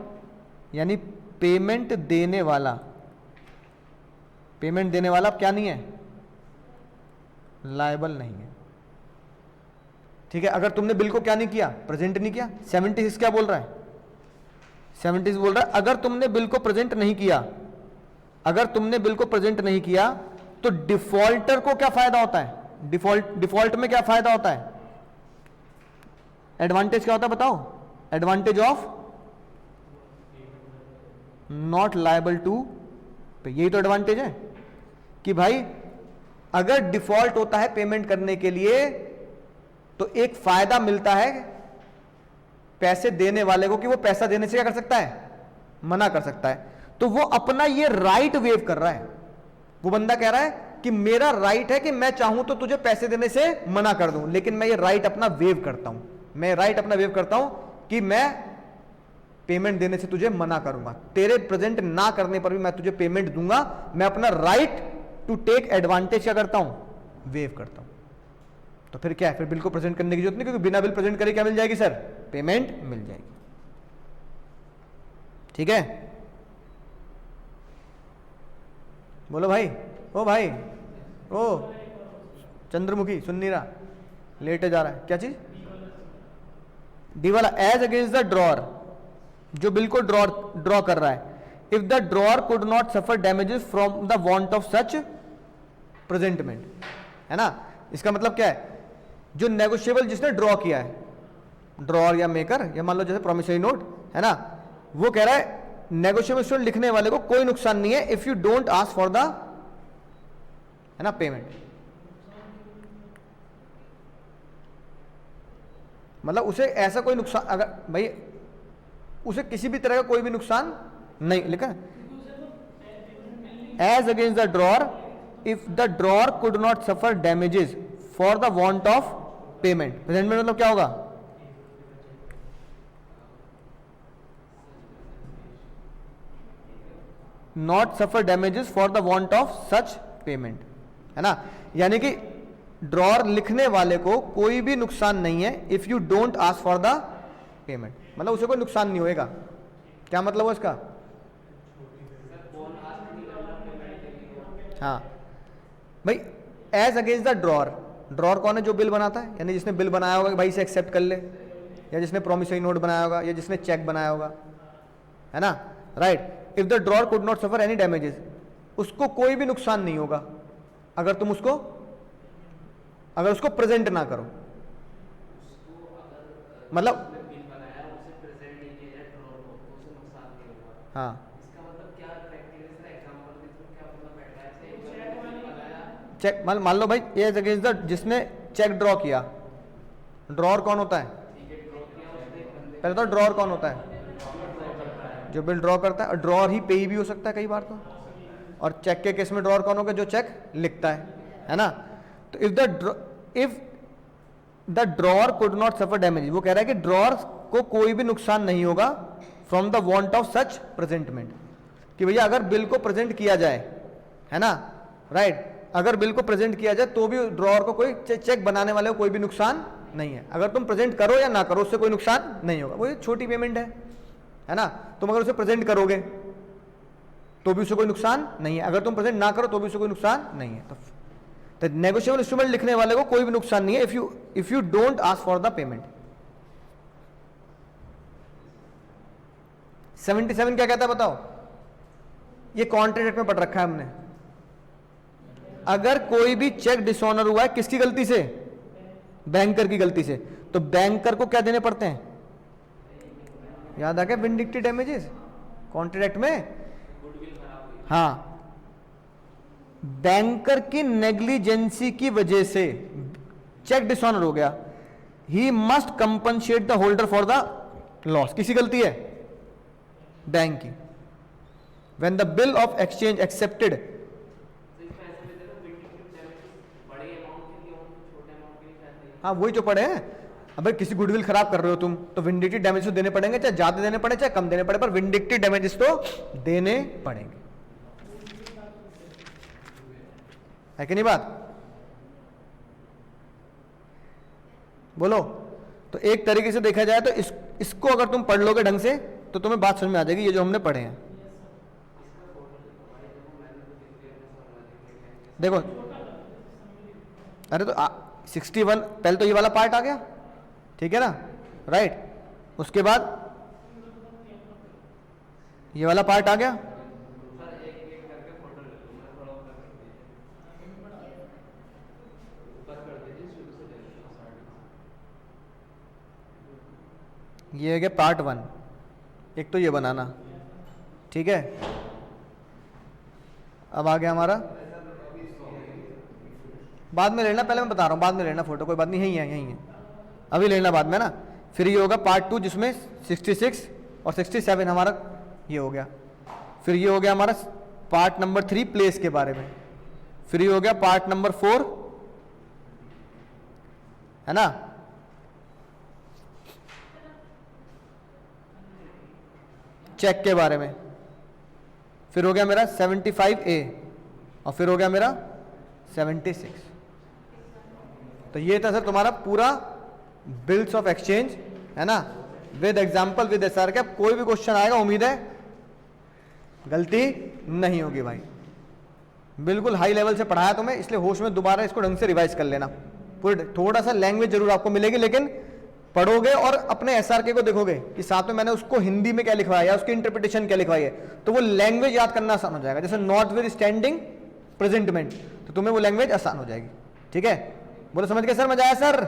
Speaker 1: यानी पेमेंट देने वाला। पेमेंट देने वाला क्या नहीं है? लायबल नहीं है, ठीक है। अगर तुमने बिल को क्या नहीं किया? प्रेजेंट नहीं किया। 76 क्या बोल रहा है? 76 बोल रहा है अगर तुमने बिल को प्रेजेंट नहीं किया, अगर तुमने बिल को प्रेजेंट नहीं किया तो डिफॉल्टर को क्या फायदा होता है? डिफॉल्ट में क्या फायदा होता है? एडवांटेज क्या होता है बताओ? Advantage of not liable to pay. यही तो एडवांटेज है कि भाई अगर डिफॉल्ट होता है पेमेंट करने के लिए तो एक फायदा मिलता है पैसे देने वाले को कि वो पैसा देने से क्या कर सकता है, मना कर सकता है। तो वो अपना ये राइट वेव कर रहा है। वो बंदा कह रहा है कि मेरा राइट है कि मैं चाहूं तो तुझे पैसे देने से मना कर दूं, लेकिन मैं ये राइट अपना वेव करता हूं, मैं राइट अपना वेव करता हूं कि मैं पेमेंट देने से तुझे मना करूंगा, तेरे प्रेजेंट ना करने पर भी मैं तुझे पेमेंट दूंगा। मैं अपना राइट टू टेक एडवांटेज क्या करता हूं, वेव करता हूं। तो फिर क्या है, फिर बिल को प्रेजेंट करने की जरूरत नहीं, क्योंकि बिना बिल प्रेजेंट करे क्या मिल जाएगी सर, पेमेंट मिल जाएगी। ठीक है, बोलो भाई, ओ भाई, ओ चंद्रमुखी सुन नहीं रहा, लेटे जा रहा है, क्या चीज, डी वाला, एज अगेंस्ट द ड्रॉर, जो बिल को ड्रॉ कर रहा है, if the drawer could not suffer damages from the want of such presentment, है ना। इसका मतलब क्या है, जो नेगोशिएबल जिसने ड्रॉ किया है, ड्रॉर या मेकर, या मान लो जैसे प्रोमिसरी नोट, है ना, वो कह रहा है नेगोशिएबल इंस्ट्रूमेंट लिखने वाले को कोई नुकसान नहीं है if you don't ask for the, है ना, पेमेंट। मतलब उसे ऐसा कोई नुकसान, अगर भाई उसे किसी भी तरह का कोई भी नुकसान नहीं, लिखा as against the drawer if the drawer could not suffer damages for the want of payment. Present में मतलब क्या होगा, not suffer damages for the want of such payment, है ना। यानी कि ड्रॉर लिखने वाले को कोई भी नुकसान नहीं है if you don't ask for the payment, मतलब उसे कोई नुकसान नहीं होएगा। क्या मतलब है इसका, हाँ भाई, as against the drawer, drawer कौन है, जो बिल बनाता है, यानी जिसने बिल बनाया होगा कि भाई इसे एक्सेप्ट कर ले, या जिसने प्रोमिसरी नोट बनाया होगा, या जिसने चेक बनाया होगा, है ना, right. If the drawer could not suffer any damages, उसको कोई भी नुकसान नहीं होगा अगर तुम उसको, अगर उसको प्रेजेंट ना करो, मतलब हाँ, चेक मान लो भाई, एज अगेंस्ट द, जिसने चेक ड्रॉ किया, ड्रॉर कौन होता है, पहले तो ड्रॉर कौन होता है, जो बिल ड्रॉ करता है, और ड्रॉर ही पेई भी हो सकता है कई बार तो, और चेक के केस में ड्रॉर कौन होगा, जो चेक लिखता है ना। तो if the drawer could not suffer damage, वो कह रहा है कि ड्रॉर को कोई भी नुकसान नहीं होगा from the want of such presentment, कि भैया अगर बिल को प्रेजेंट किया जाए, है ना, राइट, अगर बिल को प्रेजेंट किया जाए तो भी ड्रॉर को कोई, चेक बनाने वाले को कोई भी नुकसान नहीं है। अगर तुम प्रेजेंट करो या ना करो उससे कोई नुकसान नहीं होगा, वो एक छोटी पेमेंट है ना। तुम अगर उसे प्रेजेंट करोगे तो भी उसे कोई नुकसान नहीं है, अगर तुम प्रेजेंट ना करो तो भी उसे कोई नुकसान नहीं है। तो नेगोशिएबल इंस्ट्रूमेंट लिखने वाले को कोई भी नुकसान नहीं है if you don't ask for the payment. 77 क्या कहता है बताओ, ये कॉन्ट्रैक्ट में पढ़ रखा है हमने, अगर कोई भी चेक डिसऑनर हुआ है किसकी गलती से, बैंकर की गलती से, तो बैंकर को क्या देने पड़ते हैं, याद आ गया, विंडिक्टिव डैमेजेस कॉन्ट्रैक्ट में। हाँ, बैंकर की नेग्लिजेंसी की वजह से चेक डिसऑनर हो गया, he must compensate the holder for the loss. किसी गलती है, बैंक की। When the bill of exchange accepted, हाँ वही जो पड़े हैं। अबे किसी गुडविल खराब कर रहे हो तुम, तो विंडिक्टिव डैमेज तो देने पड़ेंगे, चाहे ज्यादा देने पड़े चाहे कम देने पड़े, पर विंडिक्टिव डैमेजेस तो देने पड़ेंगे, है कि नहीं बात, बोलो। तो एक तरीके से देखा जाए तो इसको अगर तुम पढ़ लोगे ढंग से तो तुम्हें बात समझ में आ जाएगी, ये जो हमने पढ़े हैं। देखो, अरे तो 61 पहले तो ये वाला पार्ट आ गया, ठीक है ना, राइट, उसके बाद ये वाला पार्ट आ गया, ये हो गया पार्ट 1, एक तो ये बनाना, ठीक है। अब आ गया हमारा, बाद में लेना, पहले मैं बता रहा हूँ, बाद में लेना फोटो, कोई बात नहीं, यही है, यही है। अभी लेना बाद में ना। फिर ये होगा पार्ट 2 जिसमें 66 और 67 हमारा ये हो गया। फिर ये हो गया हमारा पार्ट नंबर 3 प्लेस के बारे में। फिर ये हो गया पार्ट नंबर 4, है ना, चेक के बारे में। फिर हो गया मेरा 75A और फिर हो गया मेरा 76। तो ये था सर तुम्हारा पूरा बिल्स ऑफ एक्सचेंज, है ना, विद एग्जाम्पल विद एसआर के। अब कोई भी क्वेश्चन आएगा उम्मीद है गलती नहीं होगी भाई। बिल्कुल हाई लेवल से पढ़ाया तुम्हें, इसलिए होश में दोबारा इसको ढंग से रिवाइज कर लेना। पूरे थोड़ा सा लैंग्वेज जरूर आपको मिलेगी, लेकिन पढ़ोगे और अपने एसआरके को देखोगे कि साथ में मैंने उसको हिंदी में क्या लिखवाया या उसकी इंटरप्रिटेशन क्या लिखवाई है, तो वो लैंग्वेज याद करना आसान हो जाएगा। जैसे नॉट विद स्टैंडिंग प्रेजेंटमेंट, तो तुम्हें वो लैंग्वेज आसान हो जाएगी। ठीक है, बोलो समझ गए सर? मजा आया सर?